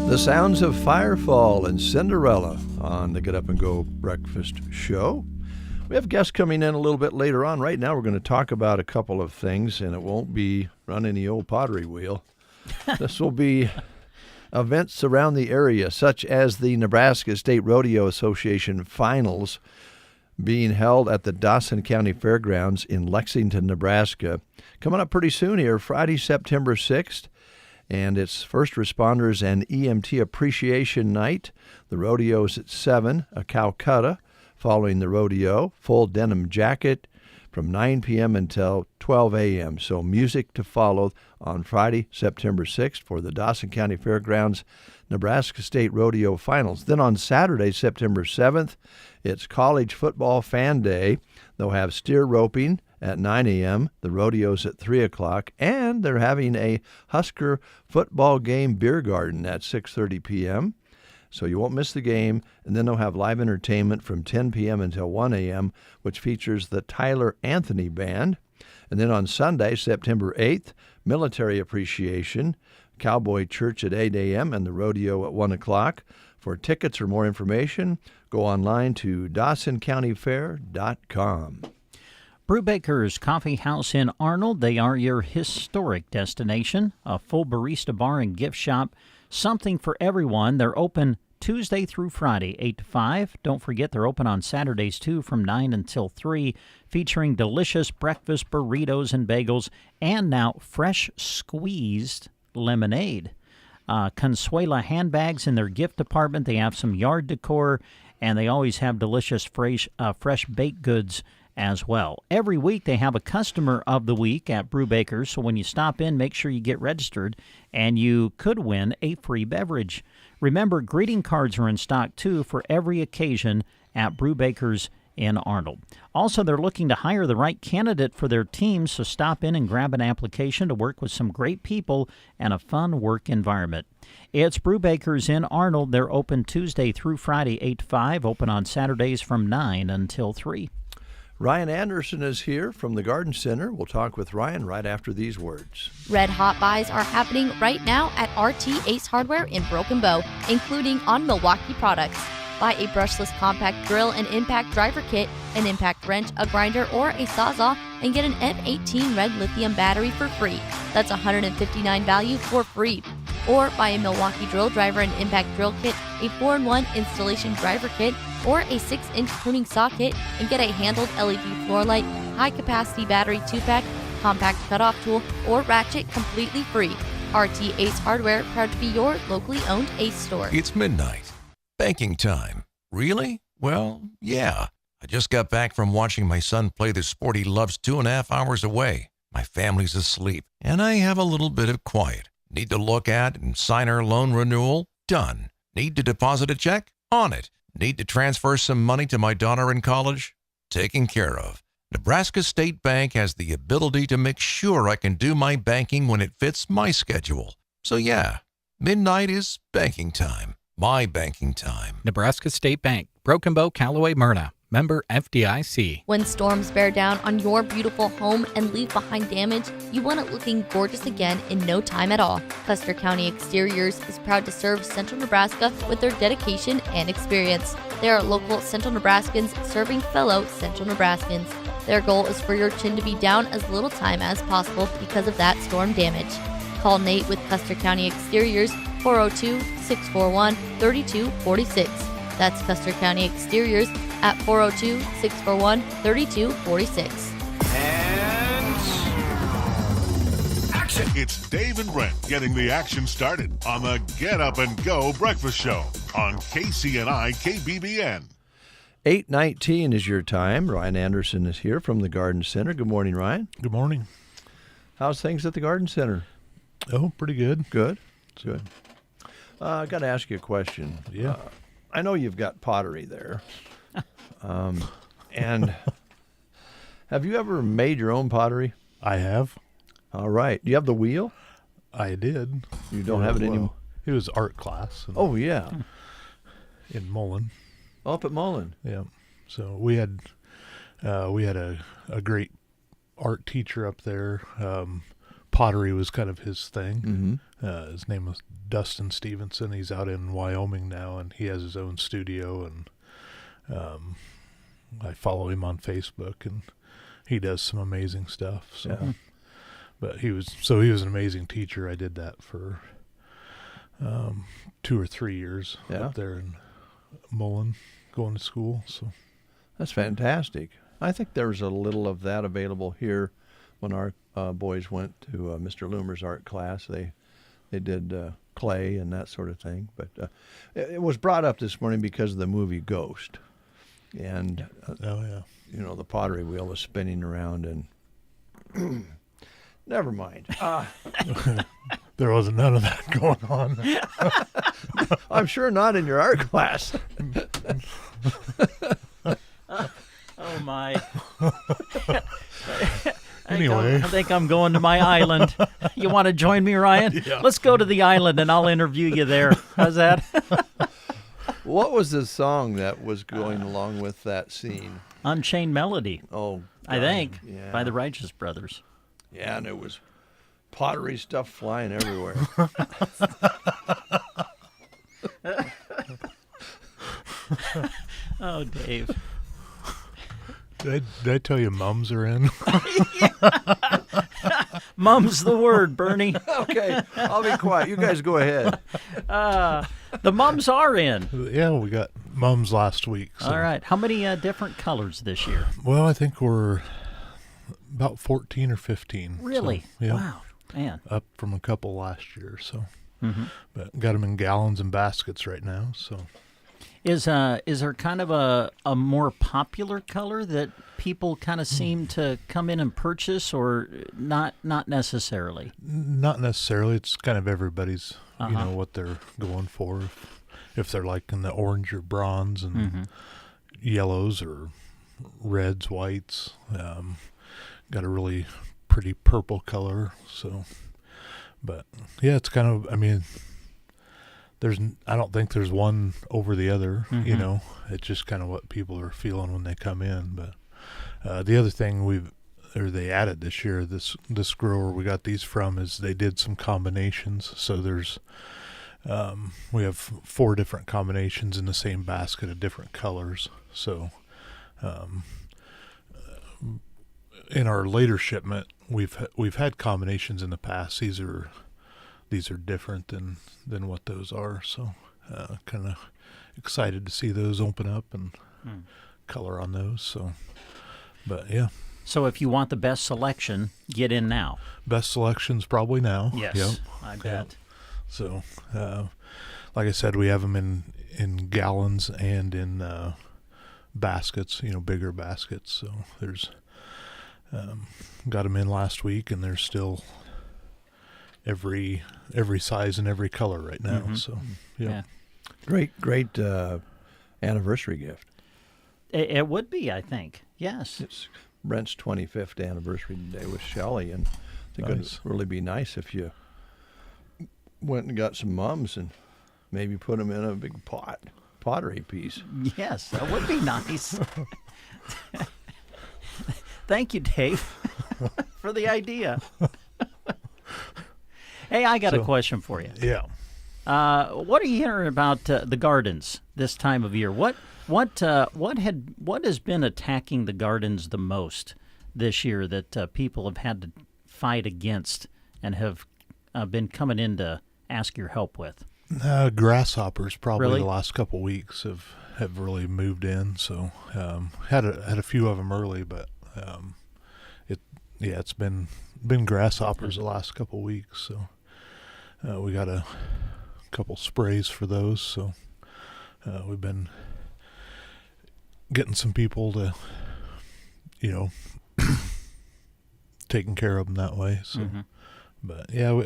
The sounds of Firefall and Cinderella on the Get Up and Go Breakfast Show. We have guests coming in a little bit later on. Right now we're going to talk about a couple of things, and it won't be running the old pottery wheel. This will be events around the area, such as the Nebraska State Rodeo Association Finals being held at the Dawson County Fairgrounds in Lexington, Nebraska. Coming up pretty soon here, Friday, September 6th. And it's First Responders and EMT Appreciation Night. The rodeo's at 7, a Calcutta following the rodeo, full denim jacket, from 9 p.m. until 12 a.m. So music to follow on Friday, September 6th for the Dawson County Fairgrounds Nebraska State Rodeo Finals. Then on Saturday, September 7th, it's College Football Fan Day. They'll have steer roping at 9 a.m., the rodeo's at 3 o'clock, and they're having a Husker football game beer garden at 6:30 p.m., so you won't miss the game. And then they'll have live entertainment from 10 p.m. until 1 a.m., which features the Tyler Anthony Band. And then on Sunday, September 8th, Military Appreciation, Cowboy Church at 8 a.m., and the rodeo at 1 o'clock. For tickets or more information, go online to DawsonCountyFair.com. Brubaker's Coffee House in Arnold, they are your historic destination, a full barista bar and gift shop, something for everyone. They're open Tuesday through Friday, 8 to 5. Don't forget they're open on Saturdays, too, from 9 until 3, featuring delicious breakfast burritos and bagels, and now fresh squeezed lemonade. Consuela handbags in their gift department. They have some yard decor, and they always have delicious fresh baked goods as well. Every week they have a customer of the week at Brubaker's, so when you stop in, make sure you get registered, and you could win a free beverage. Remember, greeting cards are in stock, too, for every occasion at Brubaker's in Arnold. Also, they're looking to hire the right candidate for their team, so stop in and grab an application to work with some great people and a fun work environment. It's Brubaker's in Arnold. They're open Tuesday through Friday, 8 to 5, open on Saturdays from 9 until 3. Ryan Anderson is here from the Garden Center. We'll talk with Ryan right after these words. Red hot buys are happening right now at RT Ace Hardware in Broken Bow, including on Milwaukee products. Buy a brushless compact drill, an impact driver kit, an impact wrench, a grinder, or a sawzall, and get an F18 red lithium battery for free. That's $159 value for free. Or buy a Milwaukee drill driver and impact drill kit, a 4-in-1 installation driver kit, or a 6-inch pruning saw kit, and get a handled LED floor light, high-capacity battery 2-pack, compact cutoff tool, or ratchet completely free. RT Ace Hardware, proud to be your locally owned Ace store. It's midnight. Banking time. Really? Well, yeah. I just got back from watching my son play the sport he loves 2.5 hours away. My family's asleep, and I have a little bit of quiet. Need to look at and sign our loan renewal? Done. Need to deposit a check? On it. Need to transfer some money to my daughter in college? Taken care of. Nebraska State Bank has the ability to make sure I can do my banking when it fits my schedule. So yeah, midnight is banking time. My banking time. Nebraska State Bank, Broken Bow, Callaway, Myrna. Member FDIC. When storms bear down on your beautiful home and leave behind damage, you want it looking gorgeous again in no time at all. Custer County Exteriors is proud to serve Central Nebraska with their dedication and experience. They are local Central Nebraskans serving fellow Central Nebraskans. Their goal is for your chin to be down as little time as possible because of that storm damage. Call Nate with Custer County Exteriors, 402-641-3246. That's Custer County Exteriors at 402-641-3246. And action! It's Dave and Brent getting the action started on the Get Up and Go Breakfast Show on KCNI KBBN. 8:19 is your time. Ryan Anderson is here from the Garden Center. Good morning, Ryan. Good morning. How's things at the Garden Center? Oh, pretty good. Good? Good. I got to ask you a question. Yeah. I know you've got pottery there. And have you ever made your own pottery? I have. All right. Do you have the wheel? I did. You don't have it anymore? It was art class. Oh, yeah. In Mullen. Up at Mullen. Yeah. So we had a great art teacher up there. Pottery was kind of his thing. Mm-hmm. His name was Dustin Stevenson. He's out in Wyoming now, and he has his own studio, and I follow him on Facebook, and he does some amazing stuff. So, yeah. But he was an amazing teacher. I did that for 2 or 3 years up there in Mullen, going to school. So that's fantastic. I think there's a little of that available here. When our boys went to Mr. Loomer's art class, they did clay and that sort of thing. But it was brought up this morning because of the movie Ghost. And the pottery wheel was spinning around, and never mind. There wasn't none of that going on. I'm sure not in your art class. Oh my. Anyway. I think I'm going to my island. You want to join me, Ryan? Yeah. Let's go to the island and I'll interview you there. How's that? What was the song that was going along with that scene? Unchained Melody. Oh, I think, yeah. by the Righteous Brothers. Yeah, and it was pottery stuff flying everywhere. Oh, Dave. Did I tell you mums are in? Mum's the word, Bernie. Okay, I'll be quiet. You guys go ahead. The mums are in. Yeah, we got mums last week. So. All right. How many different colors this year? Well, I think we're about 14 or 15. Really? So, yeah. Wow, man. Up from a couple last year. So, but got them in gallons and baskets right now. So, is there kind of a more popular color that people kind of seem to come in and purchase, or not necessarily? Not necessarily. It's kind of everybody's, what they're going for. If they're like in the orange or bronze and yellows or reds, whites, got a really pretty purple color. So, but yeah, it's kind of, I don't think there's one over the other, it's just kind of what people are feeling when they come in. But the other thing they added this year, this grower we got these from, is they did some combinations. So there's, we have 4 different combinations in the same basket of different colors. So, in our later shipment, we've had combinations in the past. These are different than what those are. So, kind of excited to see those open up and color on those. So, but yeah. So if you want the best selection, get in now. Best selection's probably now. Yes, yep. I bet. So, like I said, we have them in gallons and in baskets, bigger baskets. So there's, got them in last week, and there's still every size and every color right now. So, yeah. Great anniversary gift. It would be, I think. Yes. It's Brent's 25th anniversary today with Shelley, and I think it would really be nice if you went and got some mums and maybe put them in a big pottery piece. Yes, that would be nice. Thank you, Dave, for the idea. Hey, I got a question for you. Yeah. What are you hearing about the gardens this time of year? What has been attacking the gardens the most this year that people have had to fight against and have been coming in to ask your help with? Grasshoppers probably Really? The last couple weeks have really moved in. So had a few of them early, but it's been grasshoppers the last couple weeks. So we got a couple sprays for those. So we've been getting some people to, taking care of them that way. So, but yeah,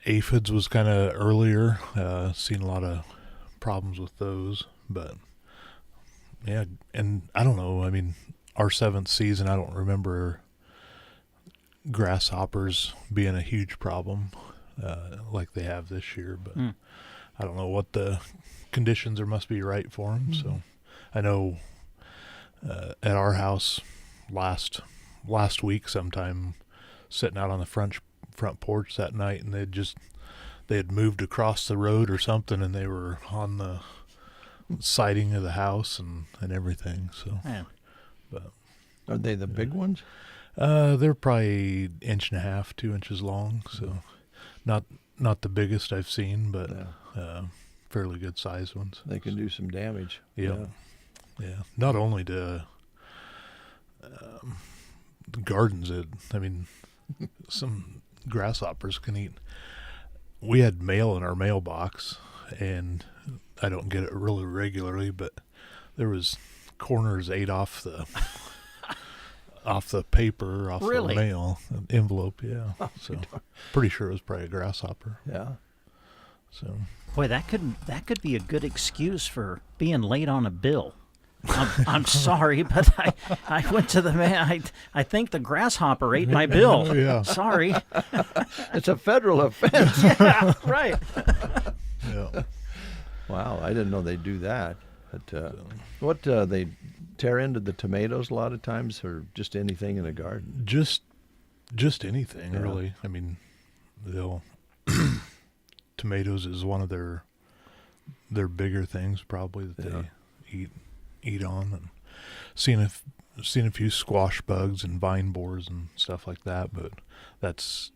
aphids was kind of earlier, seen a lot of problems with those, but yeah. And I don't know, our 7th season, I don't remember grasshoppers being a huge problem, like they have this year, but I don't know what the conditions must be right for them. So I know at our house last week sometime, sitting out on the front porch that night, and they had moved across the road or something, and they were on the siding of the house and everything. So but are they the big ones? They're probably 1.5 2 inches long, so not the biggest I've seen, but fairly good sized ones. They can do some damage. Yeah. Not only to gardens, some grasshoppers can eat. We had mail in our mailbox, and I don't get it really regularly, but there was corners ate off the paper, off Really? the mail envelope. Yeah, so pretty sure it was probably a grasshopper. Yeah. So Boy, that could be a good excuse for being late on a bill. I'm sorry, but I went to the man. I think the grasshopper ate my bill. Yeah. Sorry. It's a federal offense. Yeah, right. Yeah. Wow, I didn't know they'd do that. But they tear into the tomatoes a lot of times, or just anything in a garden? Just anything, really. I mean, they'll tomatoes is one of their bigger things probably that they eat on, and seen a few squash bugs and vine borers and stuff like that, but that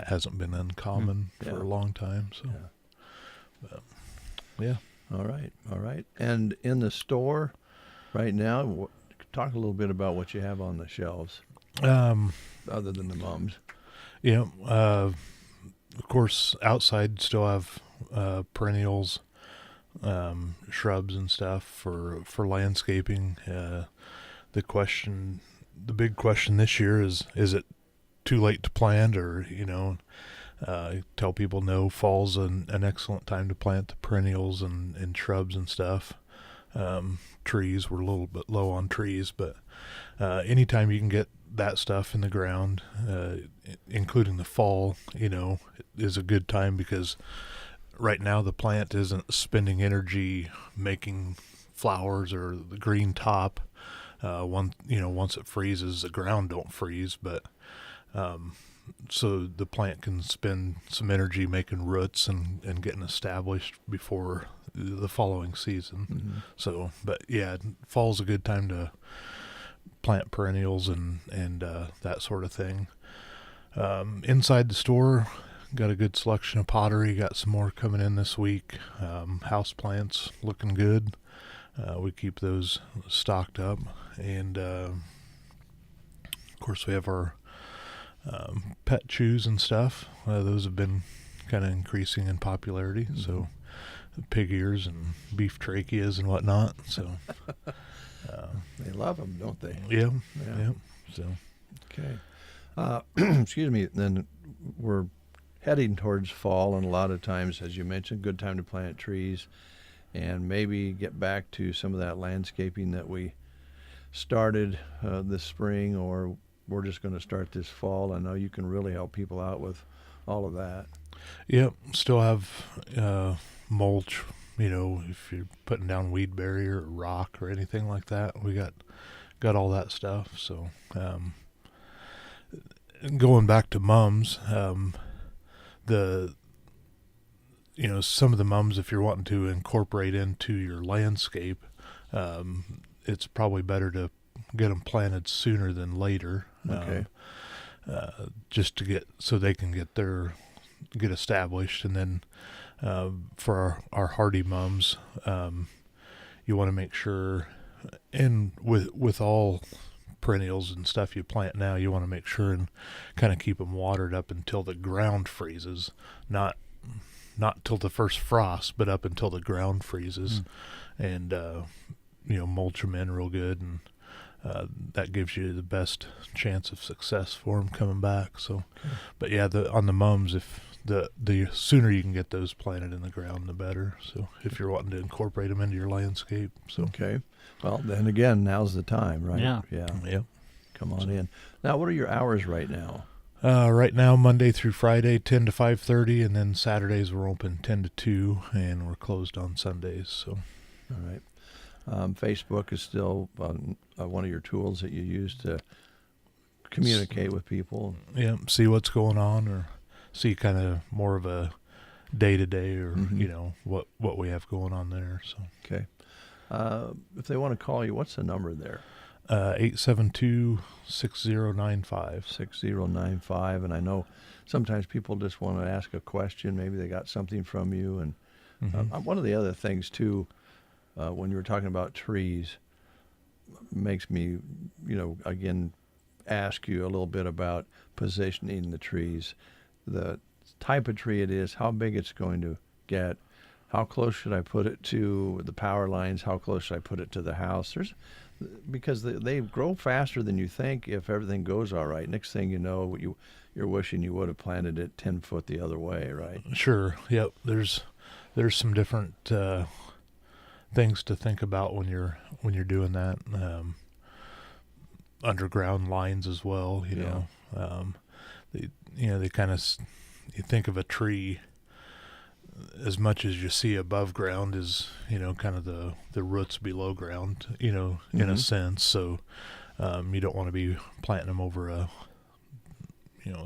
hasn't been uncommon for a long time. So, yeah. All right. And in the store right now, talk a little bit about what you have on the shelves, other than the mums. Yeah. Of course, outside still have perennials, shrubs and stuff for landscaping. The big question this year is it too late to plant, or tell people no, fall's an excellent time to plant the perennials and shrubs and stuff. Trees, we're a little bit low on trees, but anytime you can get that stuff in the ground, including the fall, is a good time, because right now the plant isn't spending energy making flowers or the green top. Once it freezes, the ground don't freeze, but so the plant can spend some energy making roots and getting established before the following season. Mm-hmm. So, but yeah, fall's a good time to plant perennials and that sort of thing. Inside the store, got a good selection of pottery. Got some more coming in this week. House plants looking good. We keep those stocked up, and of course we have our pet chews and stuff. Those have been kind of increasing in popularity. Mm-hmm. So pig ears and beef tracheas and whatnot. So they love them, don't they? Yeah. So okay. Excuse me. Then we're heading towards fall, and a lot of times, as you mentioned, good time to plant trees, and maybe get back to some of that landscaping that we started this spring, or we're just going to start this fall. I know you can really help people out with all of that. Yep. Still have mulch, if you're putting down weed barrier or rock or anything like that. We got all that stuff. So going back to mums, some of the mums, if you're wanting to incorporate into your landscape, it's probably better to get them planted sooner than later. Okay. Just to so they can get established, and then for our hardy mums, you want to make sure, and with all perennials and stuff you plant now, you want to make sure and kind of keep them watered up until the ground freezes, not till the first frost, but up until the ground freezes, and mulch them in real good, and that gives you the best chance of success for them coming back. So, but yeah, on the mums, if the sooner you can get those planted in the ground, the better. So if you're wanting to incorporate them into your landscape. So okay. Well, then again, now's the time, right? Yeah. Yep. Come on in. Now, what are your hours right now? Right now, Monday through Friday, 10 to 5:30, and then Saturdays we're open 10 to 2, and we're closed on Sundays. So, all right. Facebook is still one of your tools that you use to communicate with people. Yeah, see what's going on, or see kind of more of a day-to-day, or what we have going on there. So okay. If they want to call you, what's the number there? 872-6095. 6095. And I know sometimes people just want to ask a question. Maybe they got something from you. And one of the other things, too, when you were talking about trees, makes me, again, ask you a little bit about positioning the trees, the type of tree it is, how big it's going to get, how close should I put it to the power lines? How close should I put it to the house? Because they grow faster than you think if everything goes all right. Next thing you know, you're wishing you would have planted it 10 foot the other way, right? Sure. Yep. There's some different things to think about when you're doing that. Underground lines as well. You know, they kind of, you think of a tree as much as you see above ground is, kind of the roots below ground, in a sense. So you don't want to be planting them over a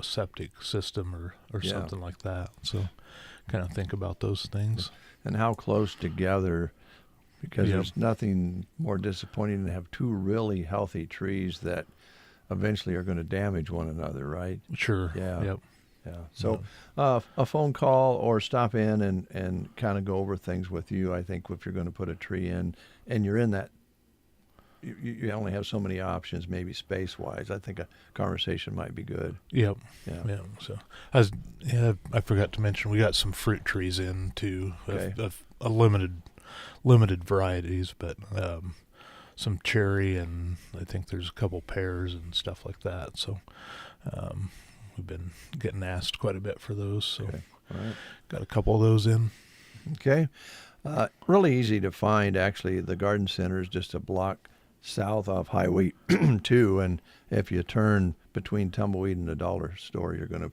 septic system or something like that. So kind of think about those things. And how close together, because there's nothing more disappointing than to have two really healthy trees that eventually are going to damage one another, right? Sure. Yeah. Yep. Yeah. So a phone call or stop in and kind of go over things with you. I think if you're going to put a tree in and you're in that, you only have so many options, maybe space-wise. I think a conversation might be good. Yep. Yeah. So I forgot to mention we got some fruit trees in too, a limited varieties, but some cherry and I think there's a couple pears and stuff like that. So we've been getting asked quite a bit for those. So All right. Got a couple of those in. Okay. Really easy to find, actually. The garden center is just a block south of Highway 2, and if you turn between Tumbleweed and the dollar store, you're going to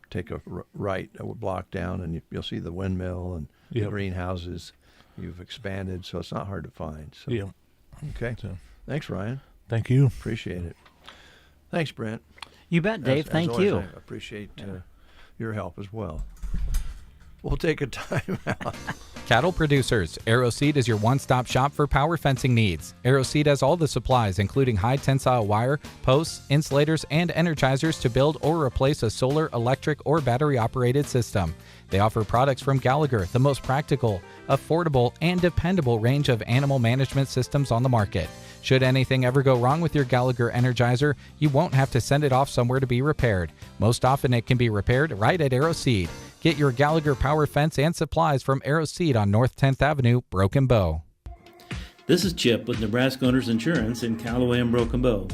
take a right a block down, and you'll see the windmill and the greenhouses. You've expanded, so it's not hard to find. So. Yeah. Okay. So. Thanks, Ryan. Thank you. Appreciate it. Thanks, Brent. You bet, Dave. Thank always, you. I appreciate your help as well. We'll take a time out. Cattle producers, AeroSeed is your one-stop shop for power fencing needs. AeroSeed has all the supplies, including high-tensile wire, posts, insulators, and energizers to build or replace a solar, electric, or battery-operated system. They offer products from Gallagher, the most practical, affordable, and dependable range of animal management systems on the market. Should anything ever go wrong with your Gallagher Energizer, you won't have to send it off somewhere to be repaired. Most often it can be repaired right at AeroSeed. Get your Gallagher power fence and supplies from AeroSeed on North 10th Avenue, Broken Bow. This is Chip with Nebraska Owners Insurance in Callaway and Broken Bow.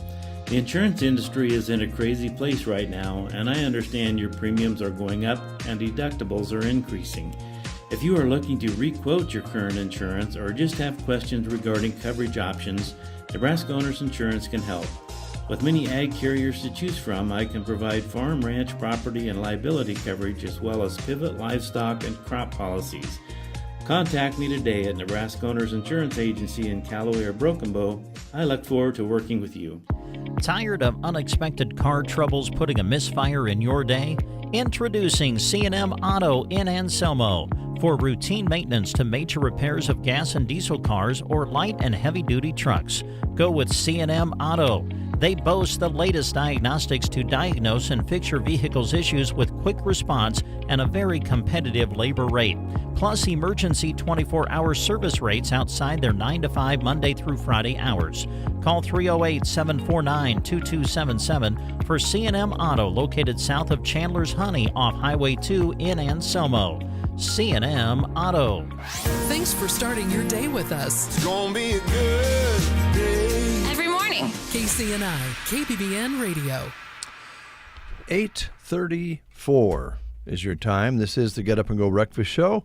The insurance industry is in a crazy place right now, and I understand your premiums are going up and deductibles are increasing. If you are looking to re-quote your current insurance or just have questions regarding coverage options, Nebraska Owners Insurance can help. With many ag carriers to choose from, I can provide farm, ranch, property, and liability coverage as well as pivot, livestock, and crop policies. Contact me today at Nebraska Owners Insurance Agency in Callaway or Broken Bow. I look forward to working with you. Tired of unexpected car troubles putting a misfire in your day? Introducing C&M Auto in Anselmo. For routine maintenance to major repairs of gas and diesel cars or light and heavy-duty trucks, go with C&M Auto. They boast the latest diagnostics to diagnose and fix your vehicle's issues with quick response and a very competitive labor rate. Plus emergency 24-hour service rates outside their 9 to 5 Monday through Friday hours. Call 308-749-2277 for C&M Auto, located south of Chandler's Honey off Highway 2 in Anselmo. C&M Auto. Thanks for starting your day with us. It's gonna be a good day. Every morning. KCNI, KBBN Radio. 8:34 is your time. This is the Get Up and Go Breakfast Show,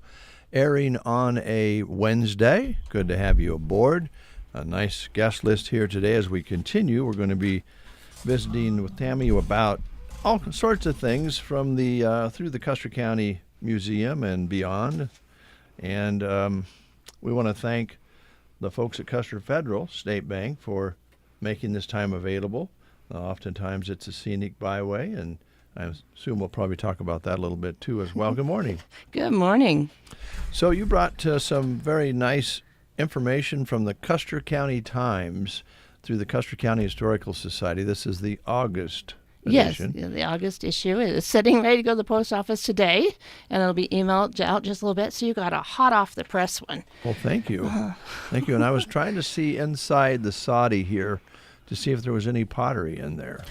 airing on a Wednesday. Good to have you aboard. A nice guest list here today as we continue. We're going to be visiting with Tammy about all sorts of things from the through the Custer County Museum and beyond. And we want to thank the folks at Custer Federal State Bank for making this time available. Oftentimes it's a scenic byway, and I assume we'll probably talk about that a little bit too as well. Good morning. Good morning. So you brought some very nice information from the Custer County Times through the Custer County Historical Society. This is the August edition. Yes, the August issue is sitting ready to go to the post office today, and it'll be emailed out just a little bit, so you got a hot off the press one. Well, thank you. Thank you. And I was trying to see inside the Saudi here to see if there was any pottery in there.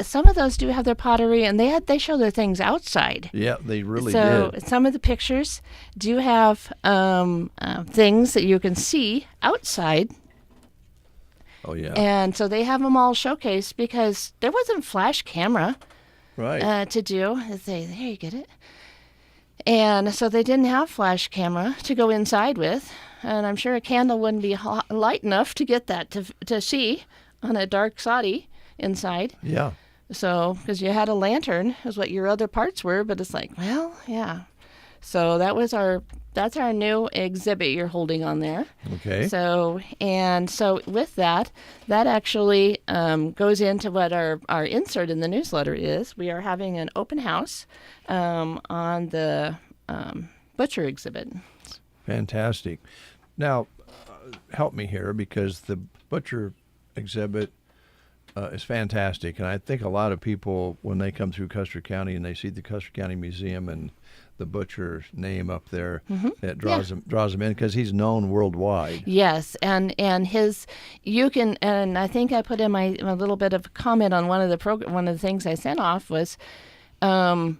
Some of those do have their pottery, and they show their things outside. Yeah, they really so did. Some of the pictures do have things that you can see outside. Oh, yeah. And so they have them all showcased because there wasn't flash camera to do. There you get it. And so they didn't have flash camera to go inside with. And I'm sure a candle wouldn't be light enough to get that to see on a dark soddy inside. Yeah. So, because you had a lantern is what your other parts were, but it's like, well, yeah. So that's our new exhibit you're holding on there. Okay. So with that actually goes into what our insert in the newsletter is. We are having an open house on the butcher exhibit. Fantastic. Now, help me here, because the butcher exhibit is fantastic, and I think a lot of people, when they come through Custer County and they see the Custer County Museum and the butcher's name up there, it draws them in, because he's known worldwide. Yes, and I think I put in my little bit of comment on one of the things I sent off was, a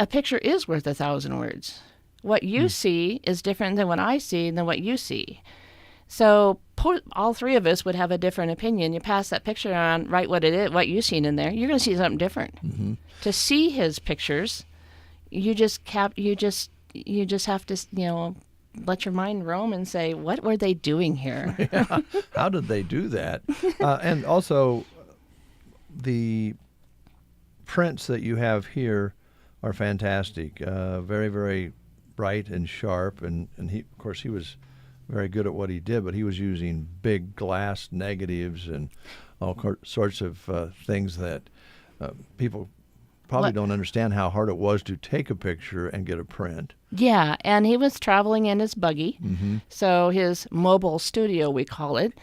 picture is worth 1,000 words. What you see is different than what I see than what you see. So all three of us would have a different opinion. You pass that picture on, write what it is, what you've seen in there, you're going to see something different. Mm-hmm. To see his pictures, you just have to let your mind roam and say, what were they doing here? Yeah. How did they do that? And also, the prints that you have here are fantastic. Very, very bright and sharp, and he was very good at what he did, but he was using big glass negatives and all sorts of things that people probably don't understand how hard it was to take a picture and get a print. Yeah, and he was traveling in his buggy, mm-hmm. so his mobile studio, we call it,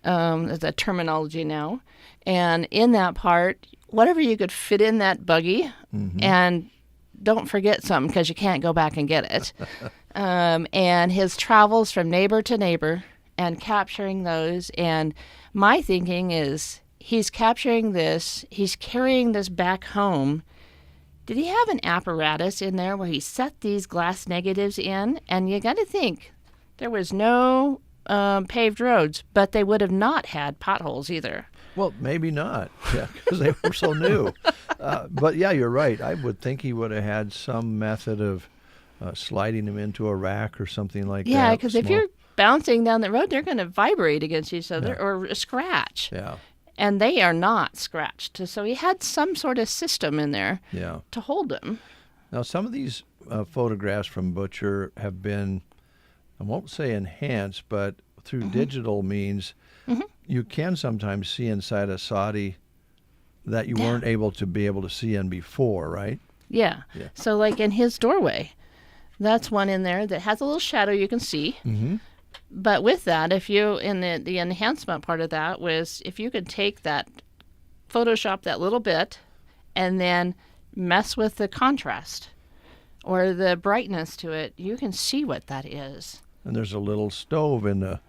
is a terminology now, and in that part, whatever you could fit in that buggy, mm-hmm. and don't forget something because you can't go back and get it. And his travels from neighbor to neighbor and capturing those. And my thinking is he's capturing this, he's carrying this back home. Did he have an apparatus in there where he set these glass negatives in? And you got to think there was no paved roads, but they would have not had potholes either. Well, maybe not, yeah, because they were so new. But yeah, you're right. I would think he would have had some method of sliding them into a rack or something like that. Yeah, because if you're bouncing down the road, they're going to vibrate against each other or scratch. Yeah. And they are not scratched. So he had some sort of system in there to hold them. Now, some of these photographs from Butcher have been, I won't say enhanced, but through mm-hmm. digital means, mm-hmm. you can sometimes see inside a soddy that you weren't able to see in before, right? Yeah. So like in his doorway, that's one in there that has a little shadow you can see. Mm-hmm. But with that, if you, in the enhancement part of that was if you could take that, Photoshop that little bit, and then mess with the contrast or the brightness to it, you can see what that is. And there's a little stove in the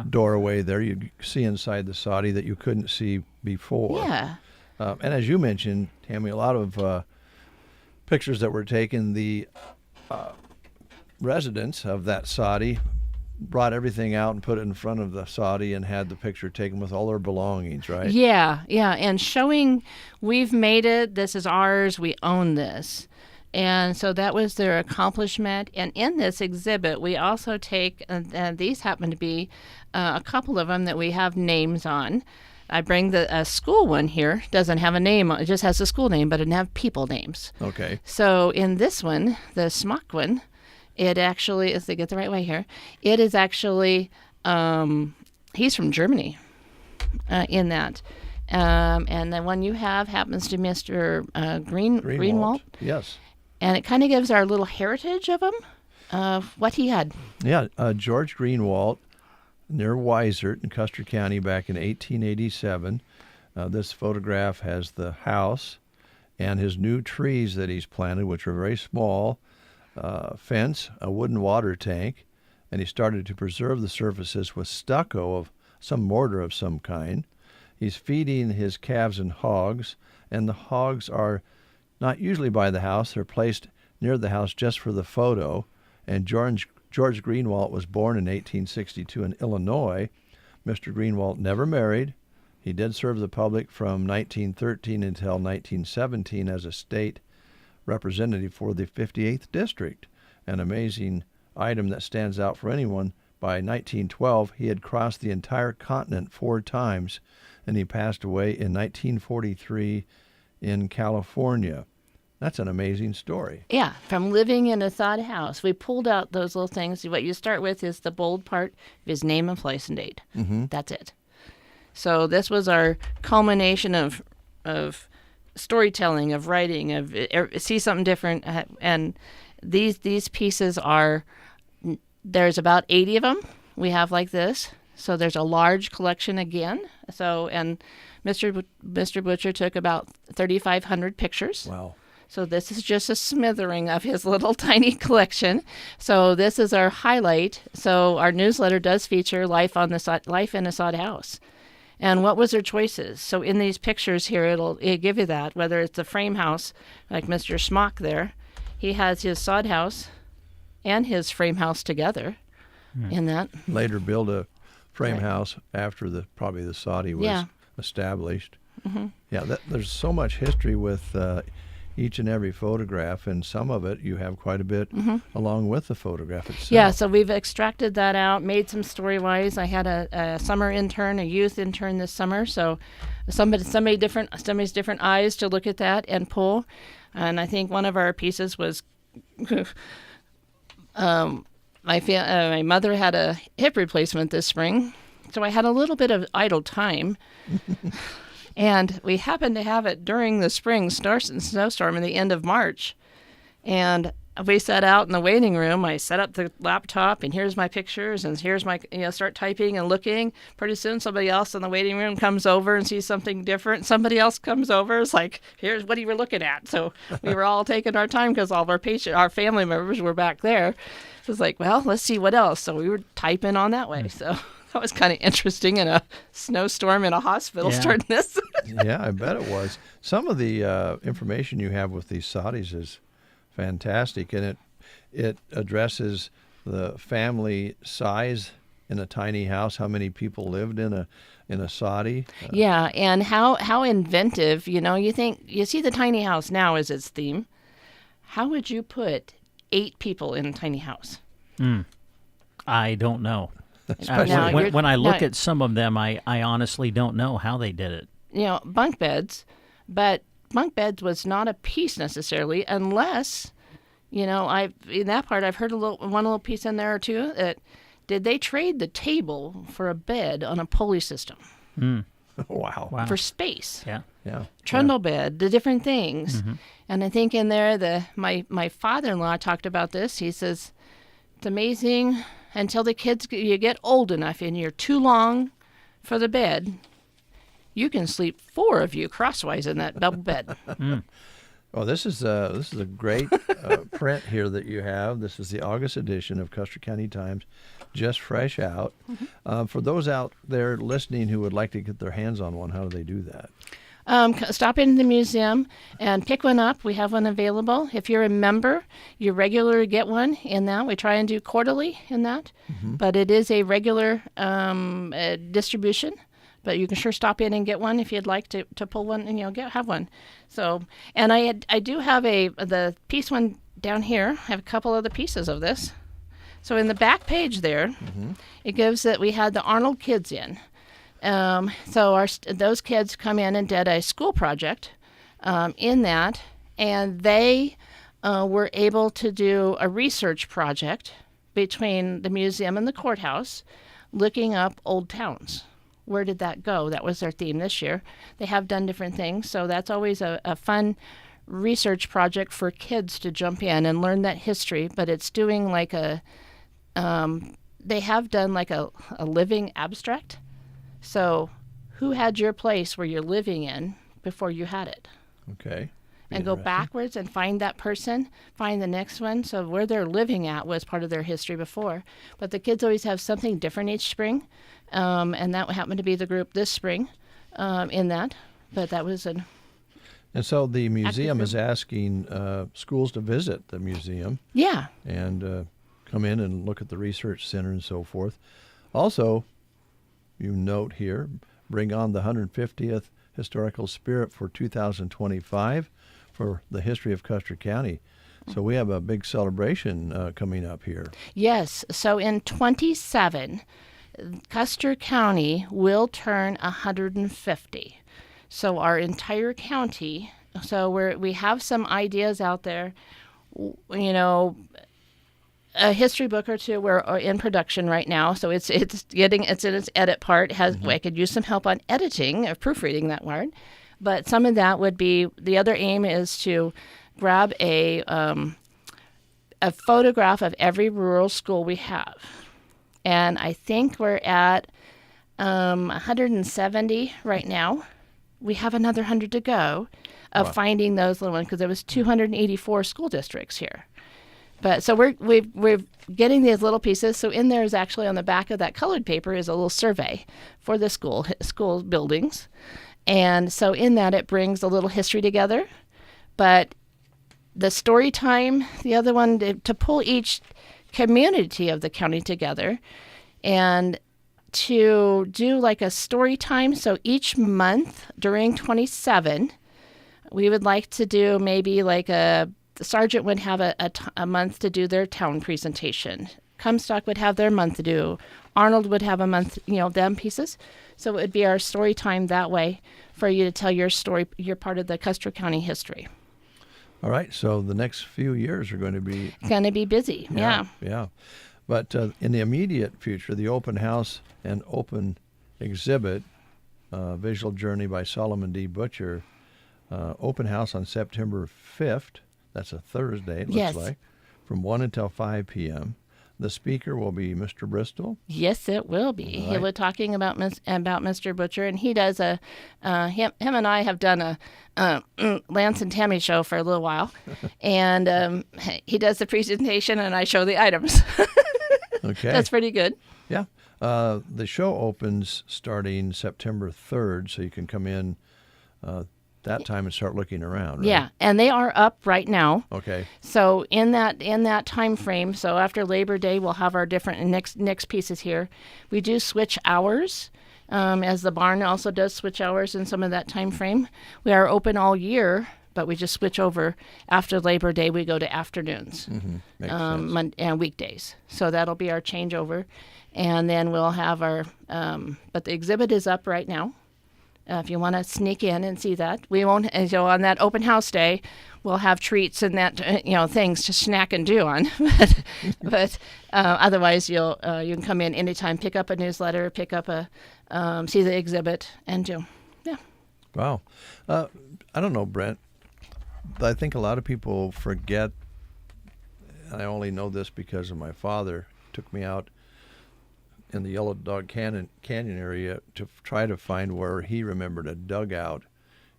doorway there. You see inside the soddy that you couldn't see before. Yeah. And as you mentioned, Tammy, a lot of pictures that were taken, the residents of that soddy brought everything out and put it in front of the soddy and had the picture taken with all their belongings, right? Yeah, and showing we've made it, this is ours, we own this. And so that was their accomplishment. And in this exhibit, we also take, these happen to be a couple of them that we have names on. I bring the school one here. Doesn't have a name. It just has a school name, but it doesn't have people names. Okay. So in this one, the smock one, it actually, if they get the right way here, it is actually, he's from Germany in that. And the one you have happens to Mr. Greenwald. Yes. And it kind of gives our little heritage of him, what he had. Yeah, George Greenwald, near Weisert in Custer County back in 1887. This photograph has the house and his new trees that he's planted, which are very small, fence, a wooden water tank, and he started to preserve the surfaces with stucco of some mortar of some kind. He's feeding his calves and hogs, and the hogs are not usually by the house. They're placed near the house just for the photo. And George Greenwalt was born in 1862 in Illinois. Mr. Greenwalt never married. He did serve the public from 1913 until 1917 as a state representative for the 58th District. An amazing item that stands out for anyone. By 1912, he had crossed the entire continent 4 times, and he passed away in 1943 in California. That's an amazing story. Yeah, from living in a sod house. We pulled out those little things. What you start with is the bold part of his name and place and date. Mm-hmm. That's it. So this was our culmination of storytelling, of writing, of see something different. And these pieces are, there's about 80 of them we have like this. So there's a large collection again. So, and Mr. Butcher took about 3,500 pictures. Wow. So this is just a smattering of his little tiny collection. So this is our highlight. So our newsletter does feature life in a sod house. And what was their choices? So in these pictures here, it'll give you that, whether it's a frame house, like Mr. Smock there. He has his sod house and his frame house together in that. Later build a frame house after probably the Saudi was established. Mm-hmm. Yeah, there's so much history with each and every photograph, and some of it you have quite a bit along with the photograph itself. Yeah, so we've extracted that out, made some story-wise. I had a summer intern, a youth intern this summer, so somebody's different eyes to look at that and pull. And I think one of our pieces was my mother had a hip replacement this spring, so I had a little bit of idle time. And we happened to have it during the spring snowstorm in the end of March. And we sat out in the waiting room. I set up the laptop, and here's my pictures, and here's my, start typing and looking. Pretty soon somebody else in the waiting room comes over and sees something different. Somebody else comes over. It's like, here's what you were looking at. So we were all taking our time because all of our family members were back there. So it's like, well, let's see what else. So we were typing on that way. So that was kind of interesting in a snowstorm in a hospital starting this. Yeah, I bet it was. Some of the information you have with these Saudis is fantastic, and it addresses the family size in a tiny house, how many people lived in a Saudi. Yeah, and how inventive, you see the tiny house now as its theme. How would you put 8 people in a tiny house? I don't know. When I look at some of them, I honestly don't know how they did it. Bunk beds, but bunk beds was not a piece necessarily, unless, in that part I've heard one little piece in there or two that did they trade the table for a bed on a pulley system? Wow. For space. Yeah. Trundle bed, the different things. Mm-hmm. And I think in there my father-in-law talked about this. He says it's amazing until you get old enough and you're too long for the bed. You can sleep 4 of you crosswise in that double bed. Well, this is a great print here that you have. This is the August edition of Custer County Times, just fresh out. Mm-hmm. For those out there listening who would like to get their hands on one, how do they do that? Stop in the museum and pick one up. We have one available. If you're a member, you regularly get one in that. We try and do quarterly in that, but it is a regular distribution. But you can sure stop in and get one if you'd like to pull one and have one. So, and I do have the piece one down here. I have a couple other pieces of this. So in the back page there, it gives that we had the Arnold kids in. So those kids come in and did a school project in that, and they were able to do a research project between the museum and the courthouse, looking up old towns. Where did that go? That was their theme this year. They have done different things, so that's always a fun research project for kids to jump in and learn that history, but it's doing like they have done like a living abstract. So who had your place where you're living in before you had it? Okay. and go backwards and find that person, find the next one. So where they're living at was part of their history before. But the kids always have something different each spring, and that happened to be the group this spring in that. But that was an... And so the museum is asking schools to visit the museum. Yeah. And come in and look at the research center and so forth. Also, you note here, bring on the 150th Historical Spirit for 2025 for the history of Custer County. So we have a big celebration coming up here. Yes. So in 27, Custer County will turn 150. So our entire county. So we have some ideas out there. You know, a history book or two we're in production right now. So it's in its edit part. I could use some help on editing or proofreading that word. But some of that would be, the other aim is to grab a photograph of every rural school we have. And I think we're at 170 right now. We have another 100 to go of finding those little ones, because there was 284 school districts here. But so we're getting these little pieces. So in there is actually, on the back of that colored paper, is a little survey for the school buildings. And so in that, it brings a little history together. But the story time, the other one, to pull each community of the county together and to do like a story time. So each month during 27, we would like to do maybe like the sergeant would have a month to do their town presentation. Comstock would have their month to do. Arnold would have a month, them pieces. So it would be our story time that way for you to tell your story. You're part of the Custer County history. All right. So the next few years are going to be... busy. Yeah. But in the immediate future, the open house and open exhibit, Visual Journey by Solomon D. Butcher, open house on September 5th. That's a Thursday, it looks like, from 1 until 5 p.m. The speaker will be Mr. Bristol. Yes, it will be. Right. He'll be talking about Mr. Butcher, and he does him and I have done a Lance and Tammy show for a little while, and he does the presentation and I show the items. Okay. That's pretty good. Yeah. The show opens starting September 3rd, so you can come in that time and start looking around, right? Yeah, and they are up right now. Okay. So in that time frame, so after Labor Day, we'll have our different next pieces here. We do switch hours, as the barn also does switch hours in some of that time frame. We are open all year, but we just switch over after Labor Day. We go to afternoons, Makes sense. And weekdays. So that'll be our changeover, and then we'll have our. But the exhibit is up right now. If you want to sneak in and see that, we won't. So on that open house day, we'll have treats and that things to snack and do on. but otherwise, you can come in anytime, pick up a newsletter, pick up see the exhibit, and do. Yeah. Wow. I don't know, Brent. I think a lot of people forget. I only know this because of my father. Took me out in the Yellow Dog Canyon area to try to find where he remembered a dugout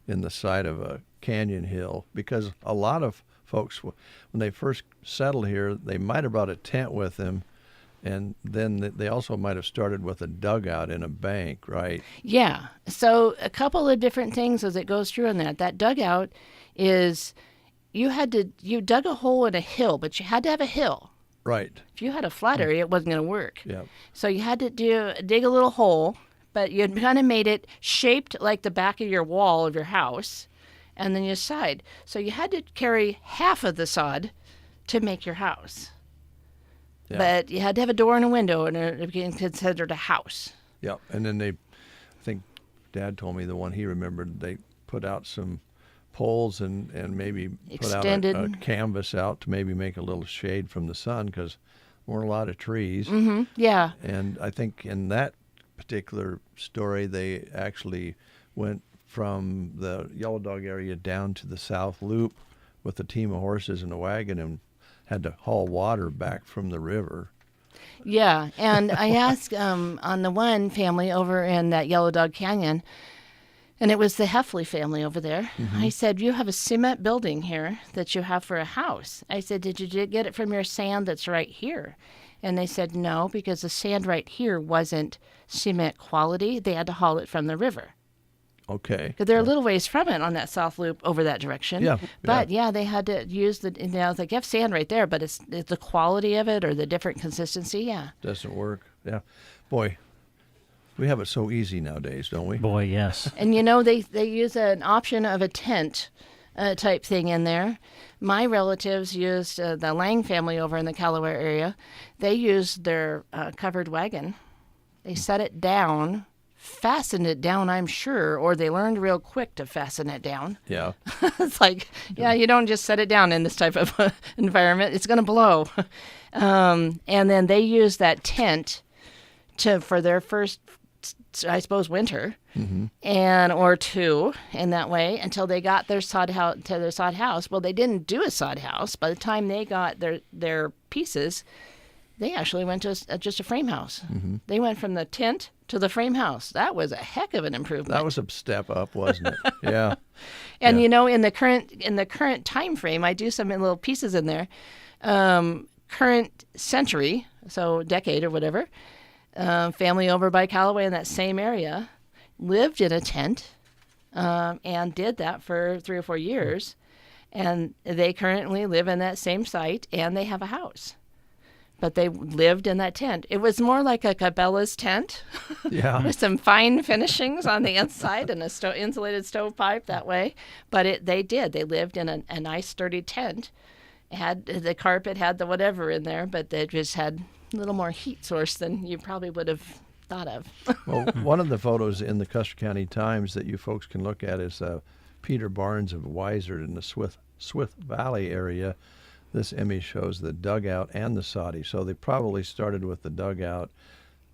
in the side of a canyon hill, because a lot of folks, when they first settled here, they might have brought a tent with them, and then they also might have started with a dugout in a bank, right? Yeah. So a couple of different things as it goes through in that. That dugout is, you dug a hole in a hill, but you had to have a hill. Right. If you had a flat area, it wasn't going to work. Yeah. So you had to dig a little hole, but you kind of made it shaped like the back of your wall of your house, and then your side. So you had to carry half of the sod to make your house. Yeah. But you had to have a door and a window, and it became considered a house. Yeah. And then I think Dad told me the one he remembered, they put out some poles and maybe Extended. Put out a canvas out to maybe make a little shade from the sun, because there weren't a lot of trees. Mm-hmm. Yeah. And I think in that particular story, they actually went from the Yellow Dog area down to the South Loop with a team of horses and a wagon and had to haul water back from the river. Yeah, and I asked on the one family over in that Yellow Dog Canyon, And it was the Heffley family over there. I said, you have a cement building here that you have for a house. I said, did you get it from your sand that's right here? And they said, no, because the sand right here wasn't cement quality. They had to haul it from the river. Okay. Because they're a little ways from it on that south loop over that direction. Yeah. But they had to use the. And I was like, you have sand right there, but it's the quality of it or the different consistency. Yeah. Doesn't work. Yeah. Boy, we have it so easy nowadays, don't we? Boy, yes. And they use an option of a tent type thing in there. My relatives used the Lang family over in the Callaway area. They used their covered wagon. They set it down. Fastened it down, I'm sure, or they learned real quick to fasten it down. Yeah. It's like, you don't just set it down in this type of environment. It's going to blow. And then they used that tent for their first, I suppose, winter, or two in that way until they got their sod house. Well, they didn't do a sod house. By the time they got their pieces, they actually went to just a frame house. They went from the tent to the frame house. That was a heck of an improvement. That was a step up, wasn't it? Yeah. And in the current time frame, I do some little pieces in there. Current century, so decade or whatever, family over by Callaway in that same area lived in a tent and did that for 3 or 4 years. And they currently live in that same site and they have a house. But they lived in that tent. It was more like a Cabela's tent with some fine finishings on the inside and a insulated stovepipe that way. But they lived in a nice, sturdy tent. It had the carpet, had the whatever in there, but they just had a little more heat source than you probably would have thought of. Well, one of the photos in the Custer County Times that you folks can look at is Peter Barnes of Weiser in the Swift Valley area. This image shows the dugout and the soddy. So they probably started with the dugout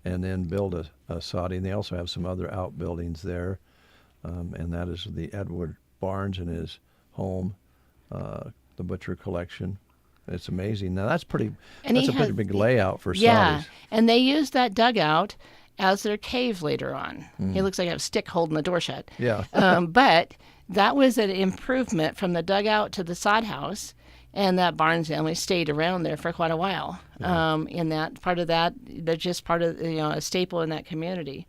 and then built a soddy. And they also have some other outbuildings there. And that is the Edward Barnes and his home, the Butcher Collection. It's amazing. Now, that's pretty big layout for soddies. Yeah, and they used that dugout as their cave later on. He looks like a stick holding the door shut. Yeah. But that was an improvement from the dugout to the sod house. And that Barnes family stayed around there for quite a while. Yeah. In that part of that, they're just part of a staple in that community.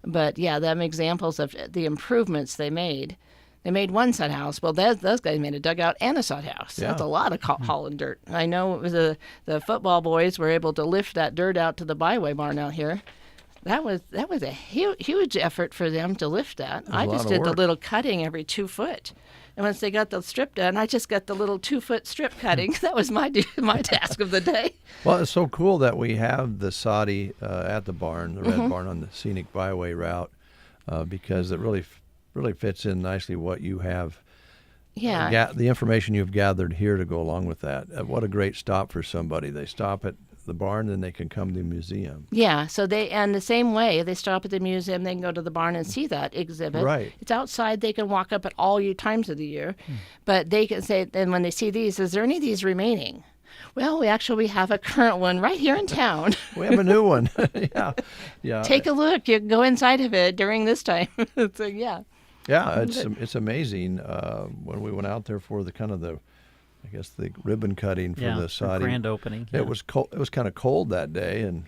But them examples of the improvements they made. They made one sod house. Well, those guys made a dugout and a sod house. Yeah. That's a lot of hauling dirt. I know it was the football boys were able to lift that dirt out to the byway barn out here. That was a huge effort for them to lift that. I just did the little cutting every 2 foot. And once they got the strip done, I just got the little 2-foot strip cutting. That was my task of the day. Well, it's so cool that we have the soddy at the barn, the red barn on the scenic byway route, because it really fits in nicely what you have. Yeah. The information you've gathered here to go along with that. What a great stop for somebody. They stop at the barn, then they can come to the museum. Yeah, so and the same way, they stop at the museum, they can go to the barn and see that exhibit. Right. It's outside, they can walk up at all times of the year, but they can say, then when they see these, is there any of these remaining? Well, we have a current one right here in town. We have a new one. Yeah. Take a look. You can go inside of it during this time. So, yeah. Yeah, it's amazing. When we went out there for the ribbon cutting for the soddy. The grand opening. Yeah. It was cold. It was kind of cold that day, and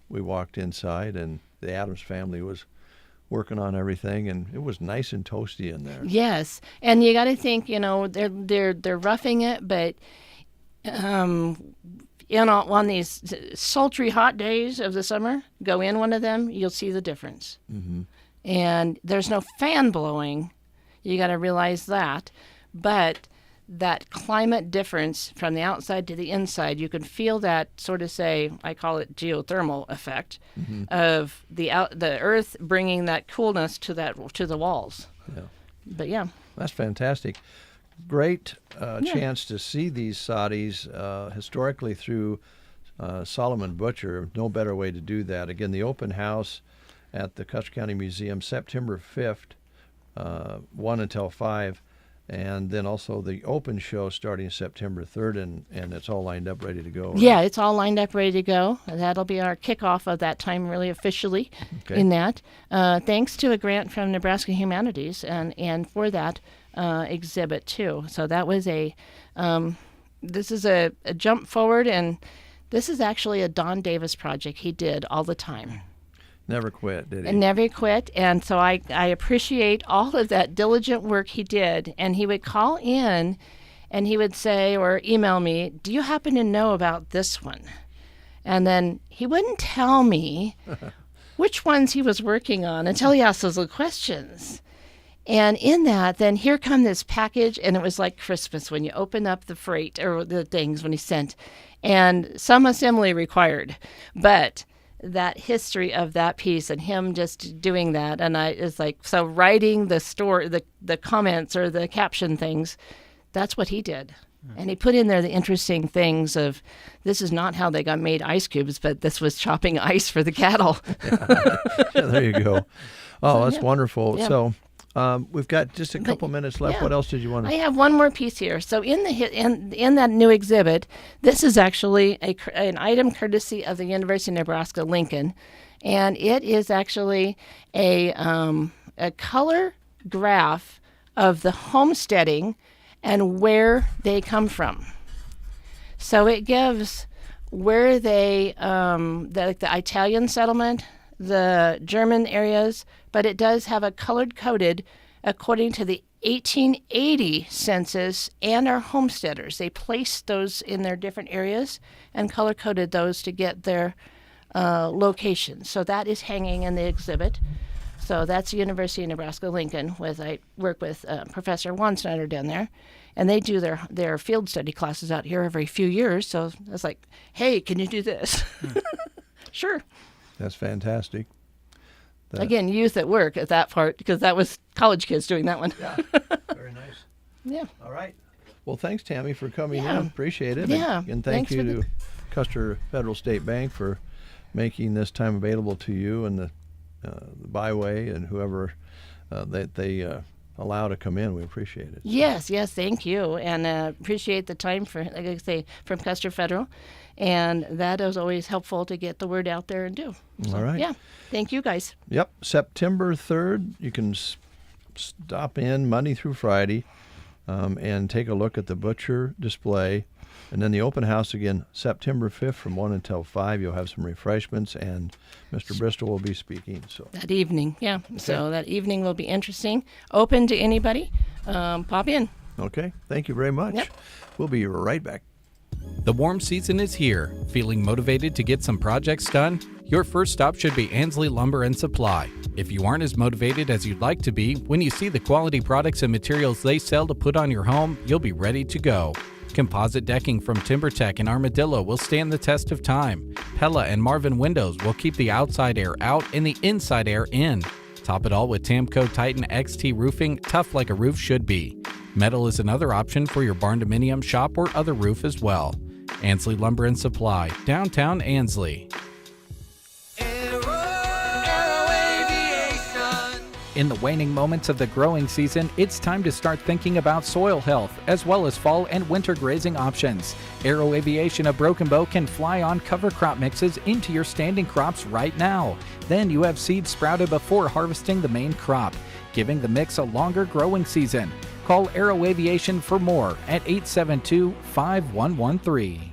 we walked inside, and the Adams family was working on everything, and it was nice and toasty in there. Yes, and you got to think, they're roughing it, but on these sultry hot days of the summer, go in one of them, you'll see the difference. Mm-hmm. And there's no fan blowing. You got to realize that, but that climate difference from the outside to the inside, you can feel that sort of I call it geothermal effect of the earth bringing that coolness to the walls. Yeah. But yeah. That's fantastic. Great chance to see these soddies historically through Solomon Butcher. No better way to do that. Again, the open house at the Custer County Museum, September 5th, 1 until 5. And then also the open show starting September 3rd, and it's all lined up, ready to go. Right? Yeah, it's all lined up, ready to go. That'll be our kickoff of that time, really officially, in that. Thanks to a grant from Nebraska Humanities and for that exhibit, too. So that was this is a jump forward, and this is actually a Don Davis project he did all the time. Never quit, did he? And never quit. And so I appreciate all of that diligent work he did. And he would call in and he would say or email me, do you happen to know about this one? And then he wouldn't tell me which ones he was working on until he asked those little questions. And in that, then here come this package, and it was like Christmas when you open up the freight or the things when he sent. And some assembly required. But that history of that piece and him just doing that, and it's like, so writing the story, the comments or the caption things, that's what he did. And he put in there the interesting things of, this is not how they got made ice cubes, but this was chopping ice for the cattle. Yeah, there you go. Oh, So, that's wonderful. Yeah. So we've got just a couple minutes left. Yeah. What else did you want to? I have one more piece here. So in that new exhibit, this is actually an item courtesy of the University of Nebraska Lincoln, and it is actually a color graph of the homesteading and where they come from. So it gives where they the Italian settlement, the German areas, but it does have a colored-coded according to the 1880 census and our homesteaders. They placed those in their different areas and color-coded those to get their locations. So that is hanging in the exhibit. So that's the University of Nebraska Lincoln. I work with Professor Juan Snyder down there, and they do their field study classes out here every few years. So I was like, hey, can you do this? Sure. That's fantastic. Again, youth at work at that part, because that was college kids doing that one. Yeah, very nice. Yeah. All right. Well, thanks, Tammy, for coming Yeah. in. Appreciate it. Yeah. And thank Thanks you for to Custer Federal State Bank for making this time available to you and the Byway and whoever that they allow to come in. We appreciate it. Yes, thank you. And appreciate the time for, like I say, from Custer Federal. And that is always helpful to get the word out there and do. So, All right. Yeah. Thank you, guys. Yep. September 3rd, you can stop in Monday through Friday and take a look at the butcher display. And then the open house again, September 5th from 1 until 5. You'll have some refreshments, and Mr. Bristol will be speaking. So That evening, yeah. Okay. So that evening will be interesting. Open to anybody. Pop in. Okay. Thank you very much. Yep. We'll be right back. The warm season is here. Feeling motivated to get some projects done? Your first stop should be Ansley Lumber and Supply. If you aren't as motivated as you'd like to be, when you see the quality products and materials they sell to put on your home, you'll be ready to go. Composite decking from TimberTech and Armadillo will stand the test of time. Pella and Marvin windows will keep the outside air out and the inside air in. Top it all with Tamco Titan XT roofing, tough like a roof should be. Metal is another option for your barn dominium shop or other roof as well. Ansley Lumber and Supply, downtown Ansley. In the waning moments of the growing season, it's time to start thinking about soil health, as well as fall and winter grazing options. Aero Aviation of Broken Bow can fly on cover crop mixes into your standing crops right now. Then you have seeds sprouted before harvesting the main crop, giving the mix a longer growing season. Call Aero Aviation for more at 872-5113.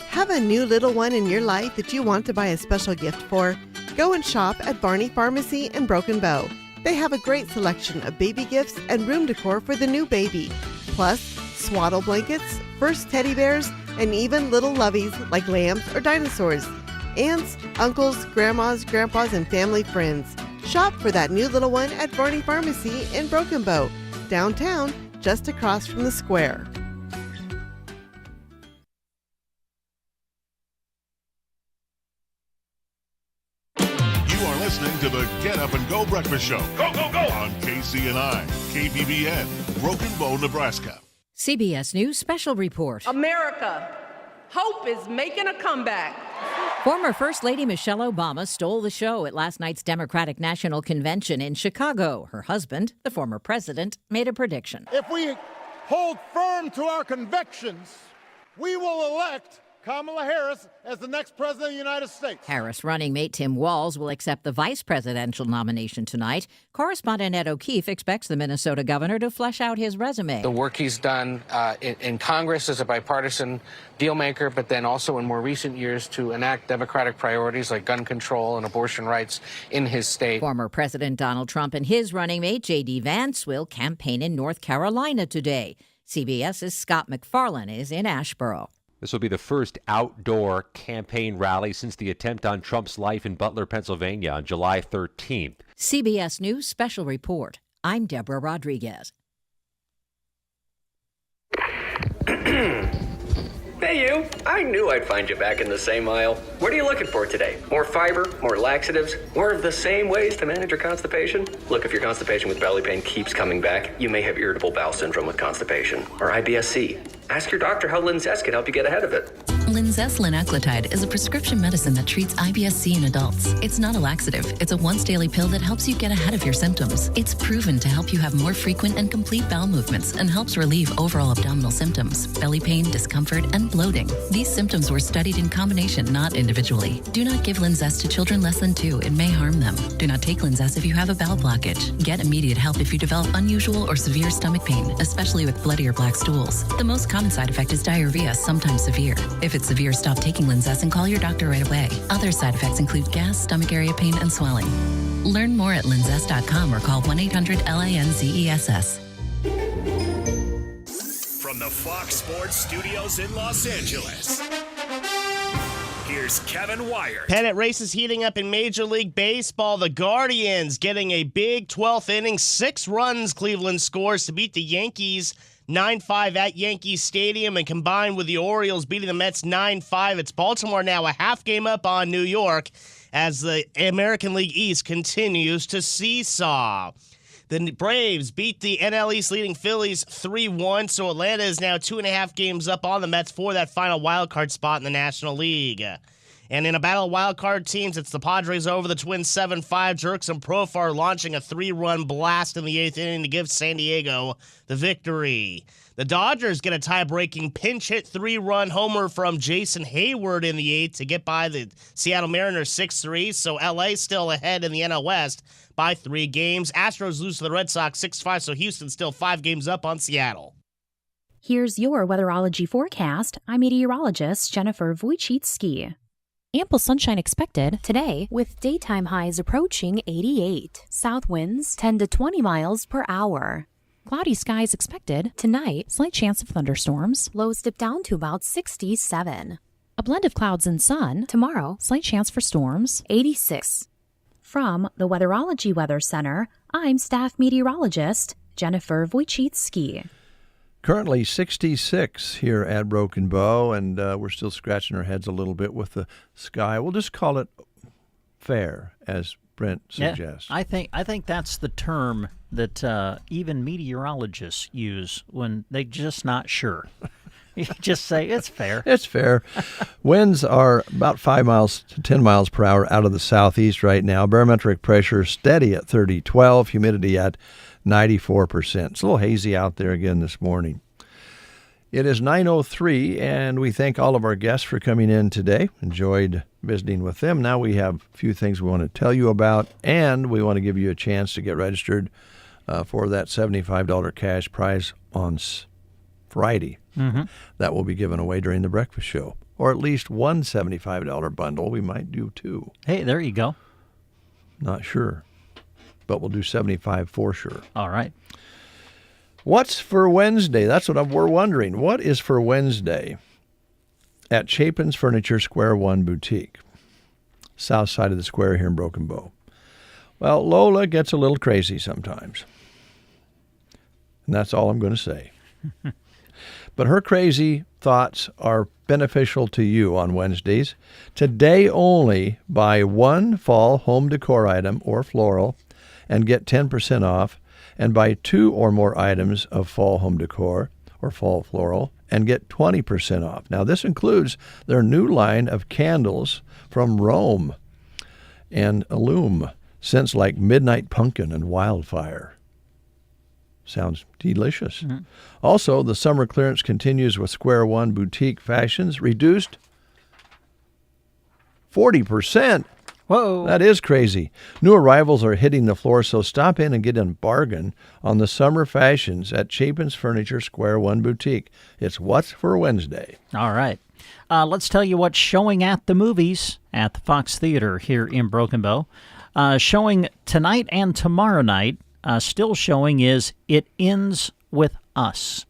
Have a new little one in your life that you want to buy a special gift for? Go and shop at Barney Pharmacy in Broken Bow. They have a great selection of baby gifts and room decor for the new baby, plus swaddle blankets, first teddy bears, and even little loveys like lambs or dinosaurs. Aunts, uncles, grandmas, grandpas, and family friends. Shop for that new little one at Barney Pharmacy in Broken Bow, downtown, just across from the square. Listening to the Get Up and Go Breakfast Show. Go, go, go! On KCNI, KBBN, Broken Bow, Nebraska. CBS News Special Report. America, hope is making a comeback. Former First Lady Michelle Obama stole the show at last night's Democratic National Convention in Chicago. Her husband, the former president, made a prediction. If we hold firm to our convictions, we will elect Kamala Harris as the next president of the United States. Harris running mate Tim Walz will accept the vice presidential nomination tonight. Correspondent Ed O'Keefe expects the Minnesota governor to flesh out his resume. The work he's done in Congress as a bipartisan dealmaker, but then also in more recent years to enact Democratic priorities like gun control and abortion rights in his state. Former President Donald Trump and his running mate J.D. Vance will campaign in North Carolina today. CBS's Scott McFarlane is in Asheboro. This will be the first outdoor campaign rally since the attempt on Trump's life in Butler, Pennsylvania on July 13th. CBS News Special Report. I'm Deborah Rodriguez. Hey you, I knew I'd find you back in the same aisle. What are you looking for today? More fiber, more laxatives, more of the same ways to manage your constipation? Look, if your constipation with belly pain keeps coming back, you may have irritable bowel syndrome with constipation, or IBS-C. Ask your doctor how Linzess can help you get ahead of it. Linzess linaclotide is a prescription medicine that treats IBS-C in adults. It's not a laxative. It's a once-daily pill that helps you get ahead of your symptoms. It's proven to help you have more frequent and complete bowel movements and helps relieve overall abdominal symptoms, belly pain, discomfort, and bloating. These symptoms were studied in combination, not individually. Do not give Linzess to children less than 2. It may harm them. Do not take Linzess if you have a bowel blockage. Get immediate help if you develop unusual or severe stomach pain, especially with bloody or black stools. The most common side effect is diarrhea, sometimes severe. If it's severe, stop taking Linzess and call your doctor right away. Other side effects include gas, stomach area pain, and swelling. Learn more at linzess.com or call 1-800-LINZESS. From the Fox Sports Studios in Los Angeles, here's Kevin Wire. Pennant races heating up in Major League Baseball. The Guardians getting a big 12th inning, 6 runs Cleveland scores to beat the Yankees 9-5 at Yankee Stadium, and combined with the Orioles beating the Mets 9-5, it's Baltimore now a half game up on New York as the American League East continues to seesaw. The Braves beat the NL East leading Phillies 3-1, so Atlanta is now 2.5 games up on the Mets for that final wildcard spot in the National League. And in a battle of wildcard teams, it's the Padres over the Twins 7-5. Jerks and Profar launching a 3-run blast in the 8th inning to give San Diego the victory. The Dodgers get a tie-breaking pinch-hit 3-run homer from Jason Hayward in the 8th to get by the Seattle Mariners 6-3, so LA still ahead in the NL West by 3 games. Astros lose to the Red Sox 6-5, so Houston still 5 games up on Seattle. Here's your weatherology forecast. I'm meteorologist Jennifer Wojcicki. Ample sunshine expected today with daytime highs approaching 88. South winds 10 to 20 miles per hour. Cloudy skies expected tonight. Slight chance of thunderstorms. Lows dip down to about 67. A blend of clouds and sun. Tomorrow, slight chance for storms. 86. From the Weatherology Weather Center, I'm staff meteorologist Jennifer Wojcicki. Currently 66 here at Broken Bow, and we're still scratching our heads a little bit with the sky. We'll just call it fair, as Brent suggests. Yeah, I think that's the term that even meteorologists use when they're just not sure. You just say, it's fair. It's fair. Winds are about 5 miles to 10 miles per hour out of the southeast right now. Barometric pressure steady at 30.12, humidity at 94%. It's a little hazy out there again this morning. It is 9:03, and we thank all of our guests for coming in today. Enjoyed visiting with them. Now we have a few things we want to tell you about, and we want to give you a chance to get registered for that $75 cash prize on Friday. Mm-hmm. That will be given away during the breakfast show. Or at least one $75 bundle. We might do 2. Hey, there you go. Not sure. But we'll do 75 for sure. All right. What's for Wednesday? That's what we're wondering. What is for Wednesday at Chapin's Furniture Square 1 Boutique, south side of the square here in Broken Bow? Well, Lola gets a little crazy sometimes. And that's all I'm going to say. But her crazy thoughts are beneficial to you on Wednesdays. Today only, buy one fall home decor item or floral and get 10% off, and buy 2 or more items of fall home decor or fall floral and get 20% off. Now, this includes their new line of candles from Rome and Illume, scents like Midnight Pumpkin and Wildfire. Sounds delicious. Mm-hmm. Also, the summer clearance continues with Square One Boutique Fashions, reduced 40%. Whoa. That is crazy. New arrivals are hitting the floor, so stop in and get a bargain on the summer fashions at Chapin's Furniture Square One Boutique. It's What's for Wednesday. All right. Let's tell you what's showing at the movies at the Fox Theater here in Broken Bow. Showing tonight and tomorrow night, still showing is It Ends With Us,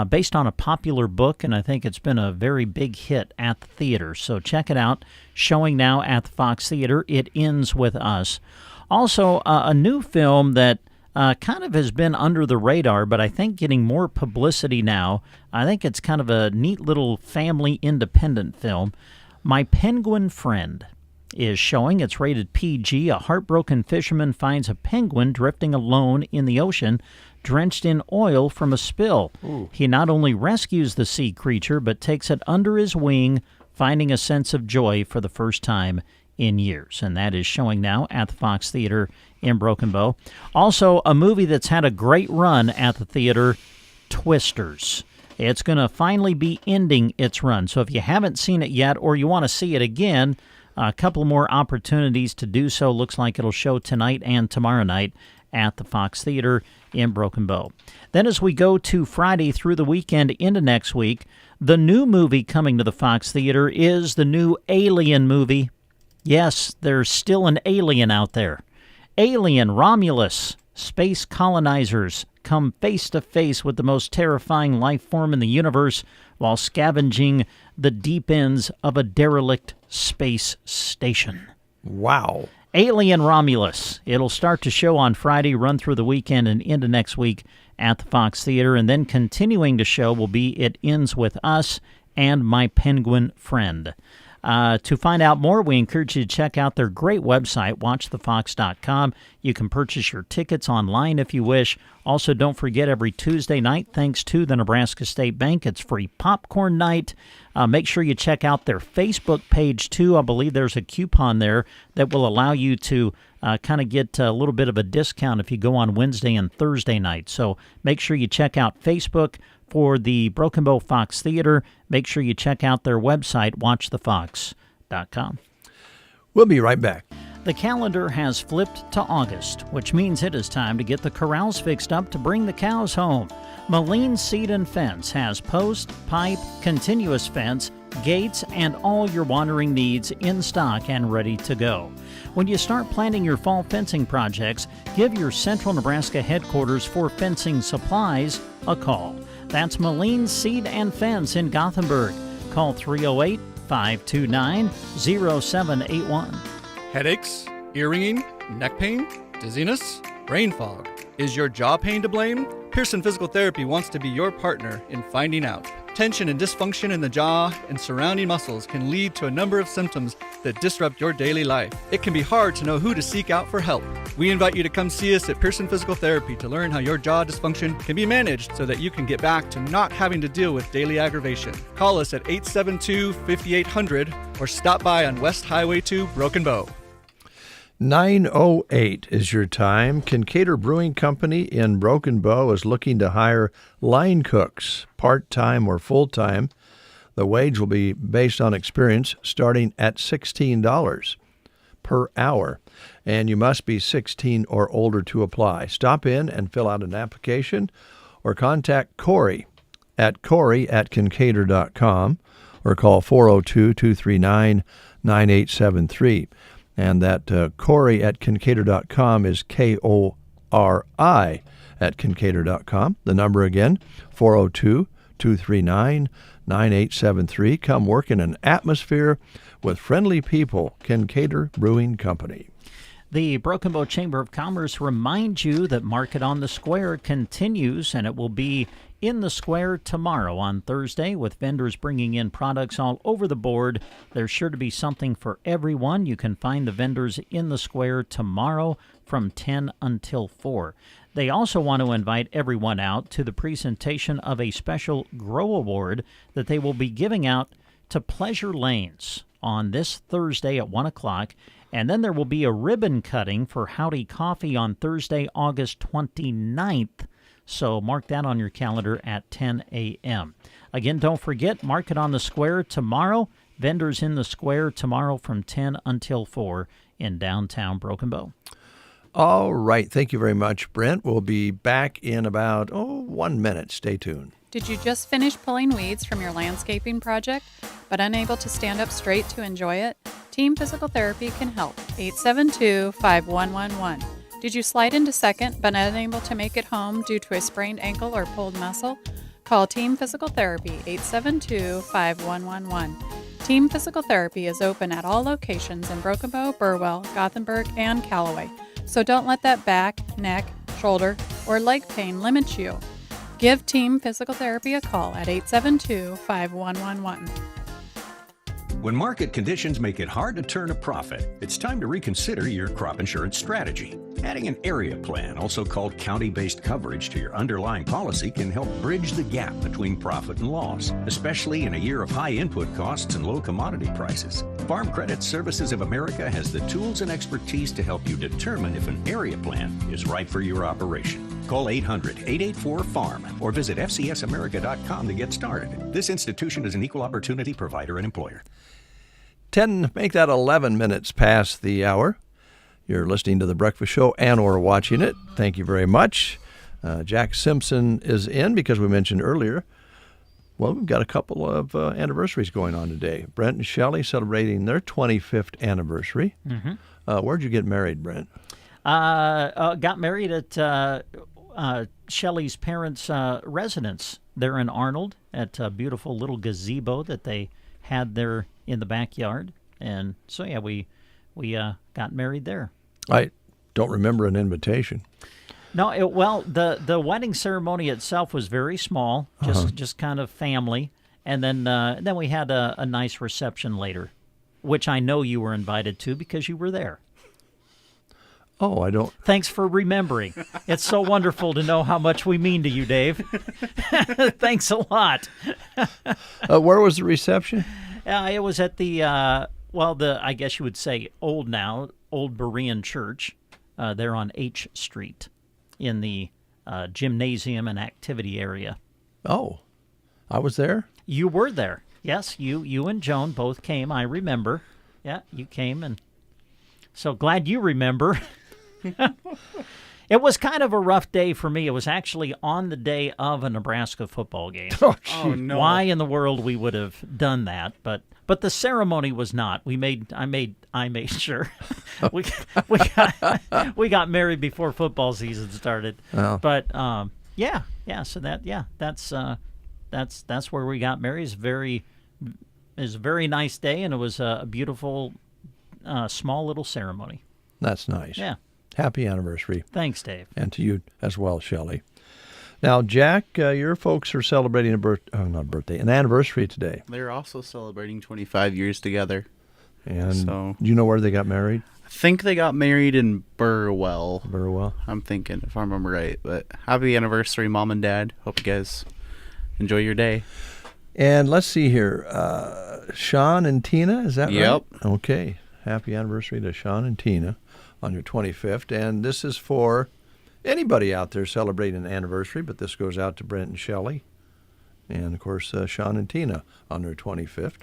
based on a popular book, and I think it's been a very big hit at the theater. So check it out. Showing now at the Fox Theater, It Ends With Us. Also, a new film that kind of has been under the radar, but I think getting more publicity now. I think it's kind of a neat little family independent film. My Penguin Friend is showing. It's rated PG. A heartbroken fisherman finds a penguin drifting alone in the ocean, drenched in oil from a spill. Ooh. He not only rescues the sea creature, but takes it under his wing, finding a sense of joy for the first time in years. And that is showing now at the Fox Theater in Broken Bow. Also, a movie that's had a great run at the theater, Twisters. It's going to finally be ending its run. So if you haven't seen it yet or you want to see it again, a couple more opportunities to do so. Looks like it'll show tonight and tomorrow night at the Fox Theater in Broken Bow. Then as we go to Friday through the weekend into next week, the new movie coming to the Fox Theater is the new Alien movie. Yes, there's still an alien out there. Alien Romulus. Space colonizers come face to face with the most terrifying life form in the universe while scavenging the deep ends of a derelict space station. Wow. Alien Romulus. It'll start to show on Friday, run through the weekend and into next week at the Fox Theater, and then continuing to show will be It Ends With Us and My Penguin Friend. To find out more, we encourage you to check out their great website, watchthefox.com. You can purchase your tickets online if you wish. Also, don't forget every Tuesday night, thanks to the Nebraska State Bank, it's free popcorn night. Make sure you check out their Facebook page, too. I believe there's a coupon there that will allow you to kind of get a little bit of a discount if you go on Wednesday and Thursday night. So make sure you check out Facebook for the Broken Bow Fox Theater. Make sure you check out their website, watchthefox.com. We'll be right back. The calendar has flipped to August, which means it is time to get the corrals fixed up to bring the cows home. Moline Seed and Fence has post, pipe, continuous fence, gates, and all your watering needs in stock and ready to go. When you start planning your fall fencing projects, give your Central Nebraska headquarters for fencing supplies a call. That's Moline Seed and Fence in Gothenburg. Call 308-529-0781. Headaches, earringing, neck pain, dizziness, brain fog. Is your jaw pain to blame? Pearson Physical Therapy wants to be your partner in finding out. Tension and dysfunction in the jaw and surrounding muscles can lead to a number of symptoms that disrupt your daily life. It can be hard to know who to seek out for help. We invite you to come see us at Pearson Physical Therapy to learn how your jaw dysfunction can be managed so that you can get back to not having to deal with daily aggravation. Call us at 872-5800 or stop by on West Highway 2, Broken Bow. 9:08 is your time. Kincaid Brewing Company in Broken Bow is looking to hire line cooks, part-time or full-time. The wage will be based on experience, starting at $16 per hour, and you must be 16 or older to apply. Stop in and fill out an application or contact Corey at Kincaid.com or call 402-239-9873. And that Corey at Kincaid.com is Kori at Kincaid.com. The number again, 402-239-9873. Come work in an atmosphere with friendly people. Kincaid Brewing Company. The Broken Bow Chamber of Commerce reminds you that Market on the Square continues, and it will be in the Square tomorrow on Thursday with vendors bringing in products all over the board. There's sure to be something for everyone. You can find the vendors in the Square tomorrow from 10 until 4. They also want to invite everyone out to the presentation of a special Grow Award that they will be giving out to Pleasure Lanes on this Thursday at 1 o'clock. And then there will be a ribbon cutting for Howdy Coffee on Thursday, August 29th. So mark that on your calendar at 10 a.m. Again, don't forget, mark it on the Square tomorrow. Vendors in the Square tomorrow from 10 until 4 in downtown Broken Bow. All right. Thank you very much, Brent. We'll be back in about, 1 minute. Stay tuned. Did you just finish pulling weeds from your landscaping project, but unable to stand up straight to enjoy it? Team Physical Therapy can help. 872-5111. Did you slide into second, but unable to make it home due to a sprained ankle or pulled muscle? Call Team Physical Therapy, 872-5111. Team Physical Therapy is open at all locations in Broken Bow, Burwell, Gothenburg, and Callaway. So don't let that back, neck, shoulder, or leg pain limit you. Give Team Physical Therapy a call at 872-5111. When market conditions make it hard to turn a profit, it's time to reconsider your crop insurance strategy. Adding an area plan, also called county-based coverage, to your underlying policy can help bridge the gap between profit and loss, especially in a year of high input costs and low commodity prices. Farm Credit Services of America has the tools and expertise to help you determine if an area plan is right for your operation. Call 800-884-FARM or visit fcsamerica.com to get started. This institution is an equal opportunity provider and employer. 10, make that 11 minutes past the hour. You're listening to The Breakfast Show and or watching it. Thank you very much. Jack Simpson is in because we mentioned earlier, well, we've got a couple of anniversaries going on today. Brent and Shelley celebrating their 25th anniversary. Mm-hmm. Where'd you get married, Brent? Got married at Shelley's parents' residence there in Arnold at a beautiful little gazebo that they had there in the backyard. And so, yeah, we got married there. I don't remember an invitation. No, the wedding ceremony itself was very small, just kind of family, and then we had a nice reception later, which I know you were invited to because you were there. Oh, I don't. Thanks for remembering. It's so wonderful to know how much we mean to you, Dave. Thanks a lot. Where was the reception? It was at the I guess you would say old Berean Church, there on H Street, in the gymnasium and activity area. Oh, I was there? You were there. Yes, you and Joan both came, I remember. Yeah, you came, and so glad you remember. It was kind of a rough day for me. It was actually on the day of a Nebraska football game. Oh no. Why in the world we would have done that, but the ceremony was not. I made sure we got married before football season started. Oh. But so that's where we got married. It was a very nice day, and it was a beautiful small little ceremony. That's nice. Yeah. Happy anniversary. Thanks, Dave. And to you as well, Shelley. Now, Jack, your folks are celebrating an anniversary today. They're also celebrating 25 years together. And so, do you know where they got married? I think they got married in Burwell. Burwell? I'm thinking, if I remember right. But happy anniversary, Mom and Dad. Hope you guys enjoy your day. And let's see here. Sean and Tina, is that right? Yep. Okay. Happy anniversary to Sean and Tina on your 25th. And this is for anybody out there celebrating an anniversary, but this goes out to Brent and Shelley. And, of course, Sean and Tina on their 25th.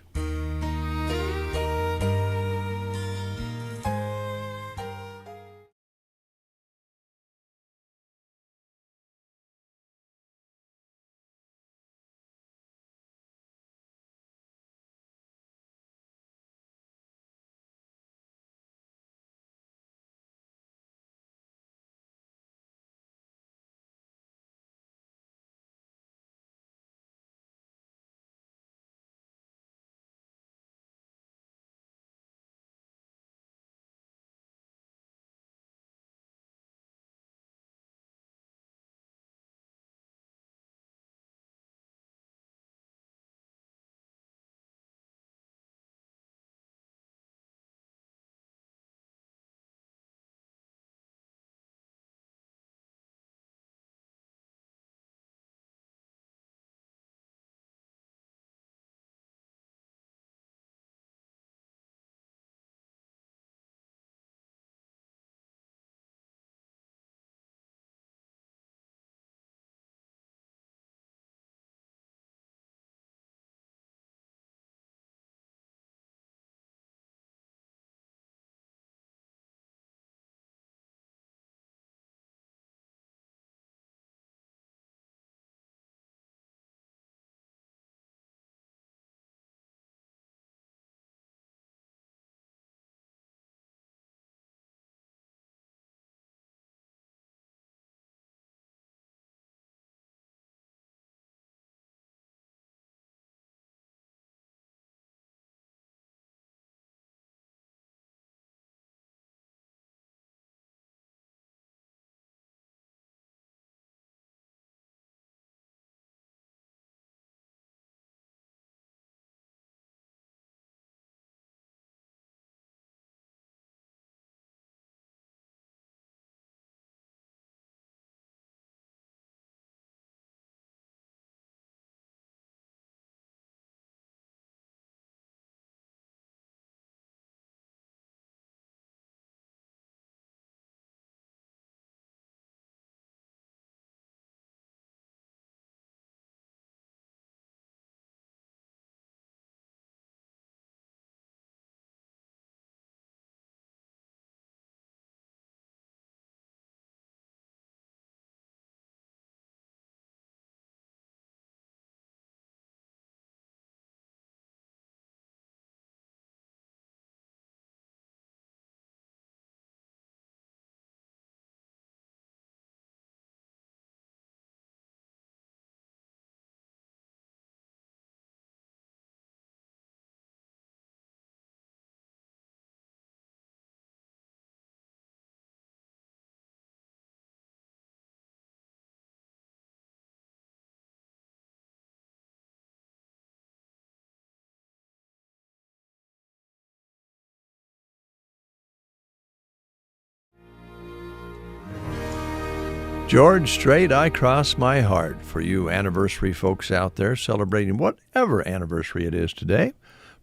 George Strait, I Cross My Heart, for you anniversary folks out there celebrating whatever anniversary it is today.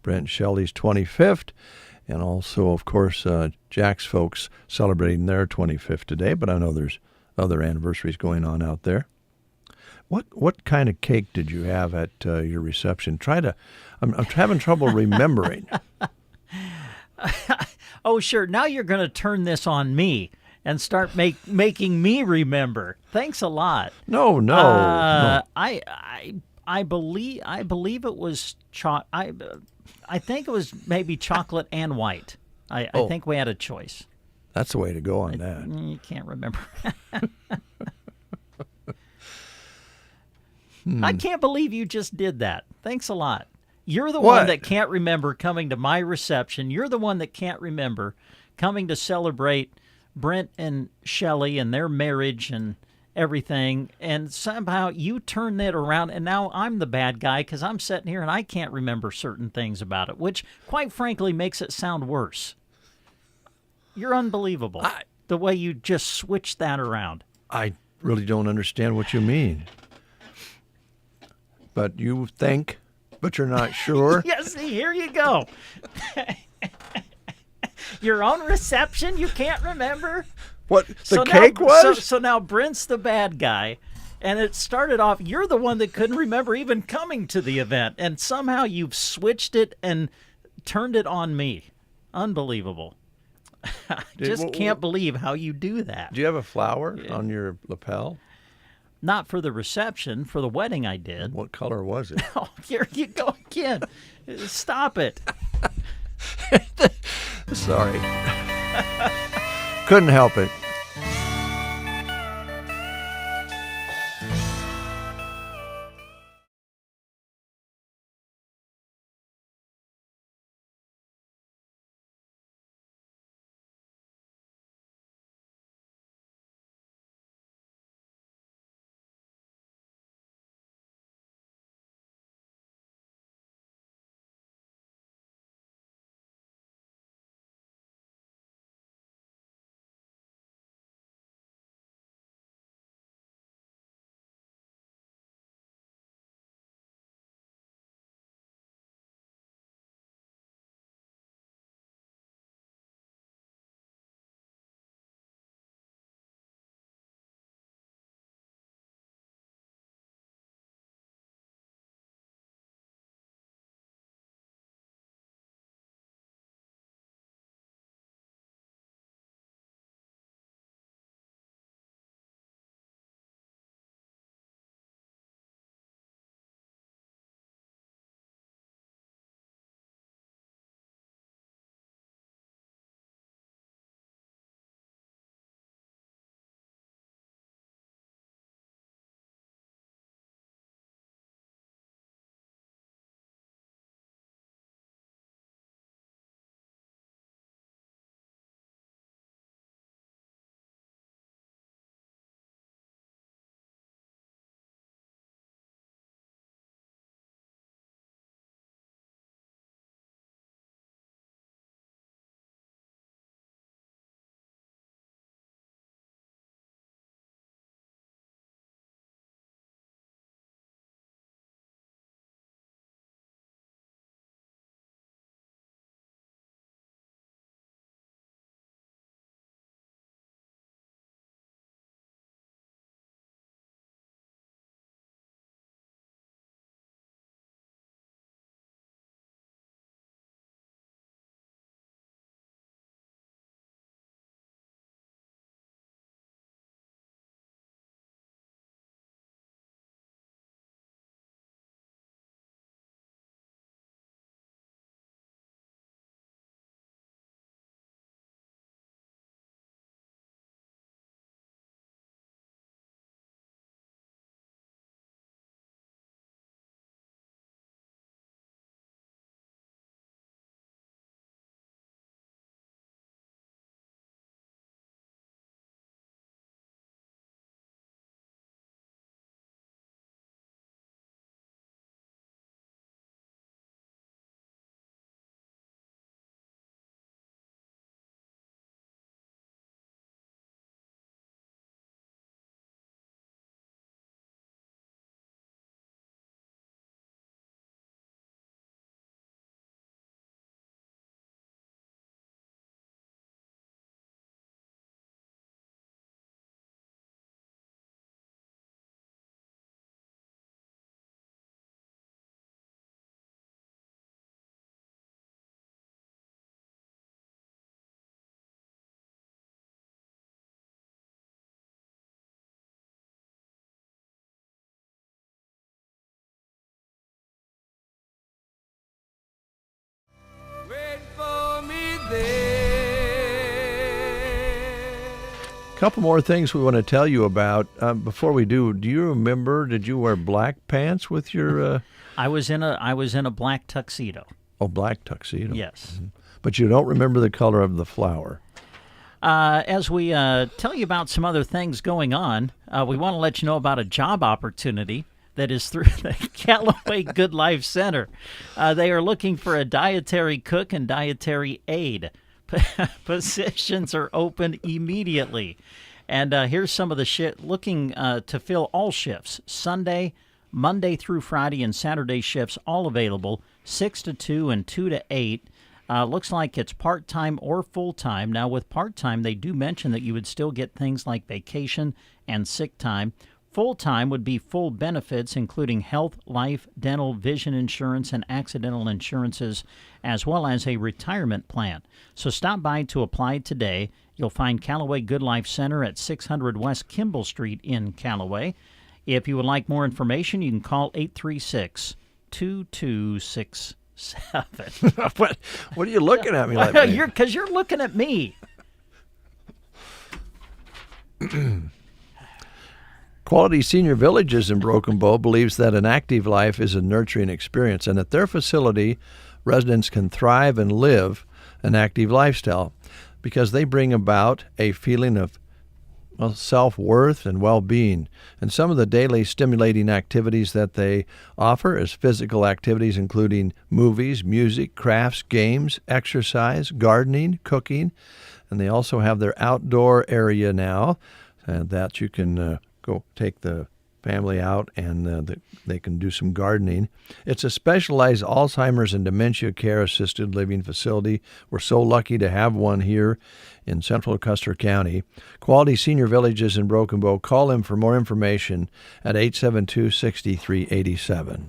Brent Shelley's 25th, and also, of course, Jack's folks celebrating their 25th today, but I know there's other anniversaries going on out there. What kind of cake did you have at your reception? I'm having trouble remembering. Oh, sure. Now you're going to turn this on me and start making me remember. Thanks a lot. No. I believe it was I think it was maybe chocolate and white. I think we had a choice. That's the way to go on that. You can't remember. I can't believe you just did that. Thanks a lot. You're the one that can't remember coming to my reception. You're the one that can't remember coming to celebrate Brent and Shelley and their marriage and everything. And somehow you turn that around, and now I'm the bad guy because I'm sitting here and I can't remember certain things about it, which, quite frankly, makes it sound worse. You're unbelievable, the way you just switched that around. I really don't understand what you mean. But you think, but you're not sure? Yes, see, here you go. Your own reception, you can't remember? What cake was? So now Brent's the bad guy, and it started off, you're the one that couldn't remember even coming to the event, and somehow you've switched it and turned it on me. Unbelievable. I just can't believe how you do that. Do you have a flower on your lapel? Not for the reception. For the wedding, I did. What color was it? Oh, here you go again. Stop it. Sorry. Couldn't help it. Couple more things we want to tell you about. Before we do you remember, did you wear black pants with your... I was in a black tuxedo. Oh, black tuxedo. Yes. Mm-hmm. But you don't remember the color of the flower. As we tell you about some other things going on, we want to let you know about a job opportunity that is through the Callaway Good Life Center. They are looking for a dietary cook and dietary aide. Positions are open immediately. And here's some of the shit looking to fill all shifts. Sunday, Monday through Friday, and Saturday shifts all available, 6 to 2 and 2 to 8. Looks like it's part-time or full-time. Now, with part-time, they do mention that you would still get things like vacation and sick time. Full-time would be full benefits, including health, life, dental, vision insurance, and accidental insurances, as well as a retirement plan. So stop by to apply today. You'll find Callaway Good Life Center at 600 West Kimball Street in Callaway. If you would like more information, you can call 836-2267. What are you looking at me like that? Because you're looking at me. Quality Senior Villages in Broken Bow believes that an active life is a nurturing experience, and at their facility, residents can thrive and live an active lifestyle because they bring about a feeling of self-worth and well-being. And some of the daily stimulating activities that they offer is physical activities including movies, music, crafts, games, exercise, gardening, cooking. And they also have their outdoor area now that you can go take the family out and they can do some gardening. It's a specialized Alzheimer's and dementia care assisted living facility. We're so lucky to have one here in central Custer County. Quality Senior Villages in Broken Bow. Call them for more information at 872-6387.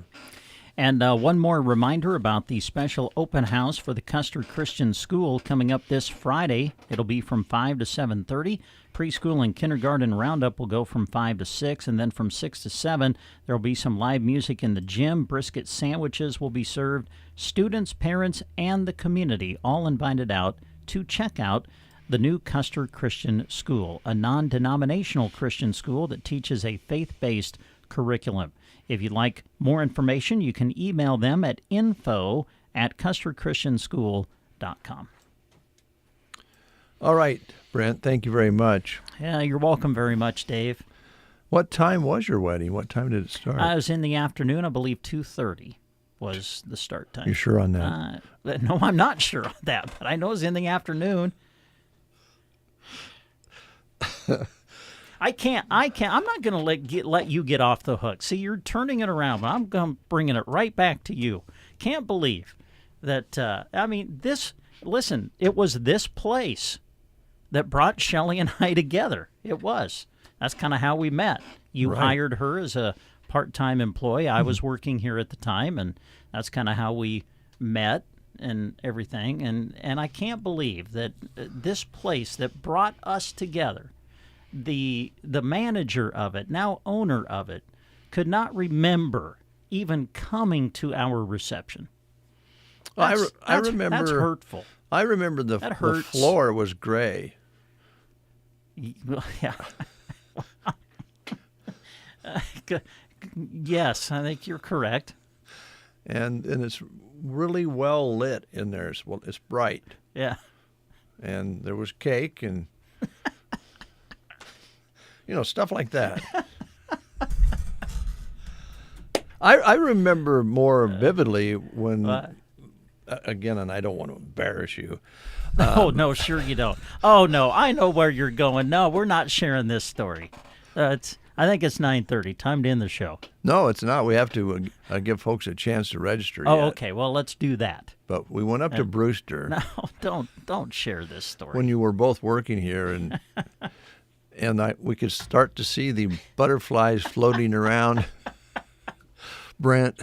And one more reminder about the special open house for the Custer Christian School coming up this Friday. It'll be from 5 to 7:30. Preschool and kindergarten roundup will go from 5 to 6, and then from 6 to 7, there will be some live music in the gym. Brisket sandwiches will be served. Students, parents, and the community all invited out to check out the new Custer Christian School, a non-denominational Christian school that teaches a faith-based curriculum. If you'd like more information, you can email them at info@custerchristianschool.com. All right, Brent, thank you very much. Yeah, you're welcome very much, Dave. What time was your wedding? What time did it start? I was in the afternoon. I believe 2:30 was the start time. You sure on that? No, I'm not sure on that, but I know it was in the afternoon. I'm not going to let you get off the hook. See, you're turning it around, but I'm bringing it right back to you. Can't believe that, listen, it was this place that brought Shelley and I together. It was. That's kind of how we met. You hired her as a part-time employee. I was working here at the time, and that's kind of how we met and everything. And I can't believe that this place that brought us together, the manager of it, now owner of it, could not remember even coming to our reception. I remember. That's hurtful. I remember the floor was gray. Yeah. Yes, I think you're correct. And it's really well lit in there. It's bright. Yeah. And there was cake and stuff like that. I remember more vividly when, again, and I don't want to embarrass you. Oh, no, sure you don't. Oh, no, I know where you're going. No, we're not sharing this story. I think it's 9:30. Time to end the show. No, it's not. We have to give folks a chance to register. Oh, okay. Well, let's do that. But we went up to Brewster. No, don't share this story. When you were both working here, and we could start to see the butterflies floating around Brent.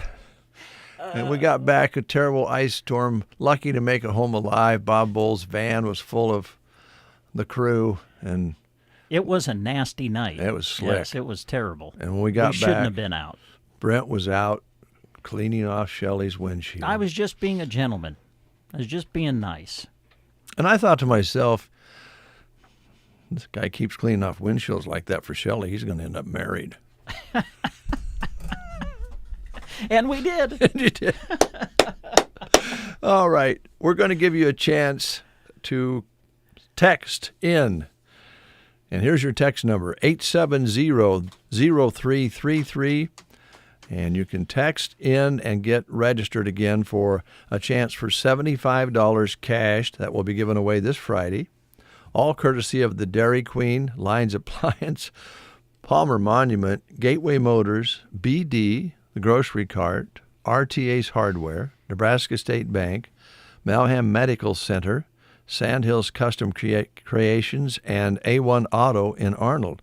And we got back, a terrible ice storm, lucky to make it home alive. Bob Bull's van was full of the crew, and it was a nasty night. It was slick. Yes, it was terrible. And when we got back, shouldn't have been out. Brent was out cleaning off Shelley's windshield. I was just being a gentleman. I was just being nice. And I thought to myself, This guy keeps cleaning off windshields like that for Shelley. He's going to end up married. And we did. You did. All right. We're going to give you a chance to text in. And here's your text number, 870-0333. And you can text in and get registered again for a chance for $75 cash that will be given away this Friday. All courtesy of the Dairy Queen, Lines Appliance, Palmer Monument, Gateway Motors, BD, the Grocery Cart, RTA's Hardware, Nebraska State Bank, Malham Medical Center, Sandhills Custom Creations, and A1 Auto in Arnold.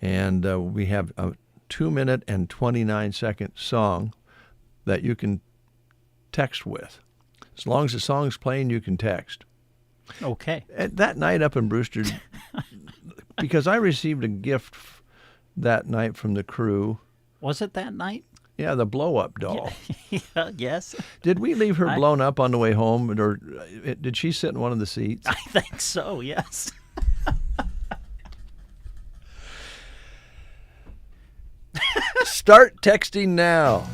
And we have a 2-minute and 29-second song that you can text with. As long as the song's playing, you can text. Okay. That night up in Brewster, because I received a gift that night from the crew. Was it that night? Yeah, the blow-up doll. Yeah, yes. Did we leave her blown up on the way home, or did she sit in one of the seats? I think so, yes. Start texting now.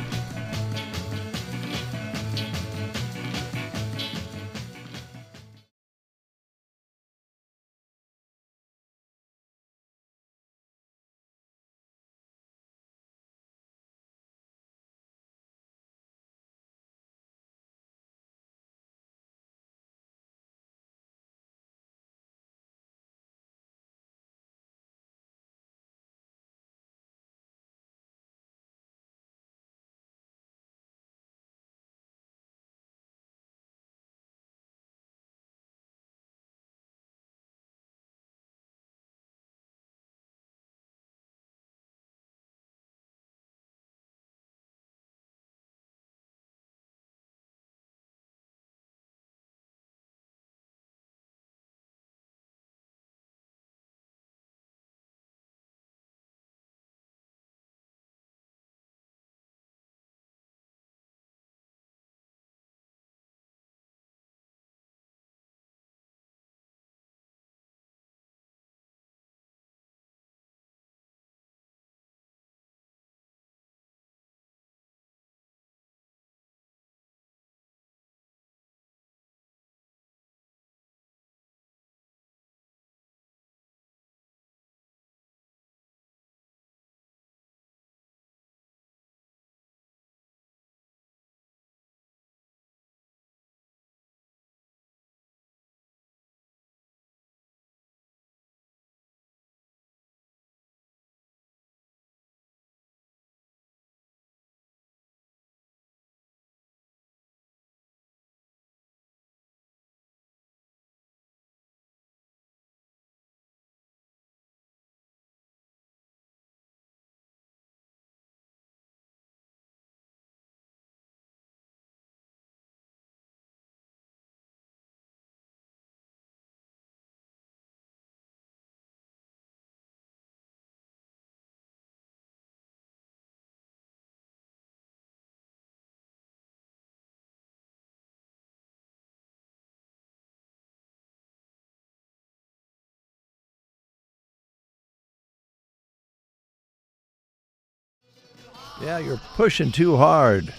Yeah, you're pushing too hard,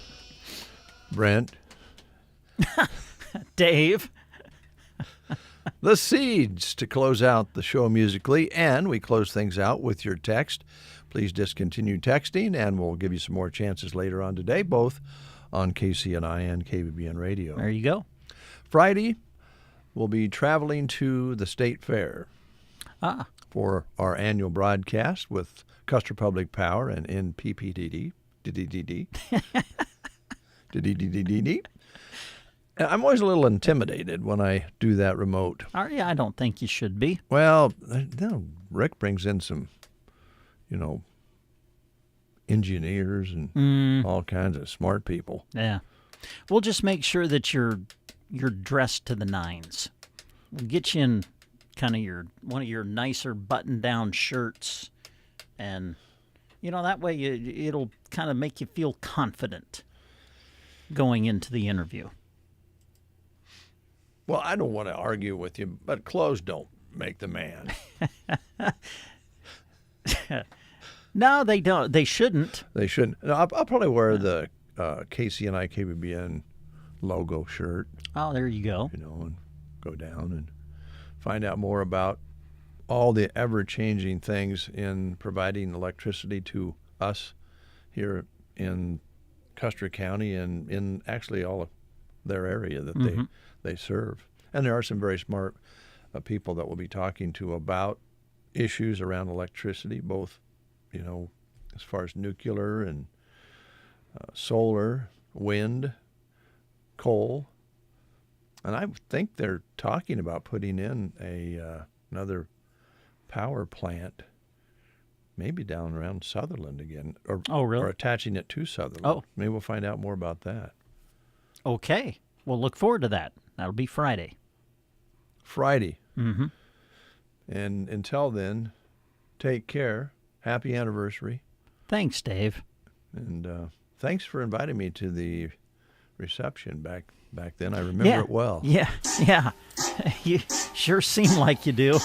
Brent. Dave. The Seeds to close out the show musically, and we close things out with your text. Please discontinue texting, and we'll give you some more chances later on today, both on KCNI and KBBN Radio. There you go. Friday, we'll be traveling to the State Fair for our annual broadcast with Custer Public Power and NPPDD. I'm always a little intimidated when I do that remote. Yeah, I don't think you should be. Well, Rick brings in some, engineers and all kinds of smart people. Yeah. We'll just make sure that you're dressed to the nines. We'll get you in kind of one of your nicer button-down shirts, and that way it'll kind of make you feel confident going into the interview. Well, I don't want to argue with you, but clothes don't make the man. No, they don't. They shouldn't. They shouldn't. No, I'll probably wear the KCNI KBBN logo shirt. Oh, there you go. And go down and find out more about all the ever-changing things in providing electricity to us here in Custer County and in actually all of their area that they serve. And there are some very smart people that we'll be talking to about issues around electricity, both, as far as nuclear and solar, wind, coal. And I think they're talking about putting in another power plant, maybe down around Sutherland again. Really? Or attaching it to Sutherland. Oh. Maybe we'll find out more about that. Okay. We'll look forward to that. That'll be Friday. Mm-hmm. And until then, take care. Happy anniversary. Thanks, Dave. And thanks for inviting me to the reception back then. I remember it well. Yeah. You sure seem like you do.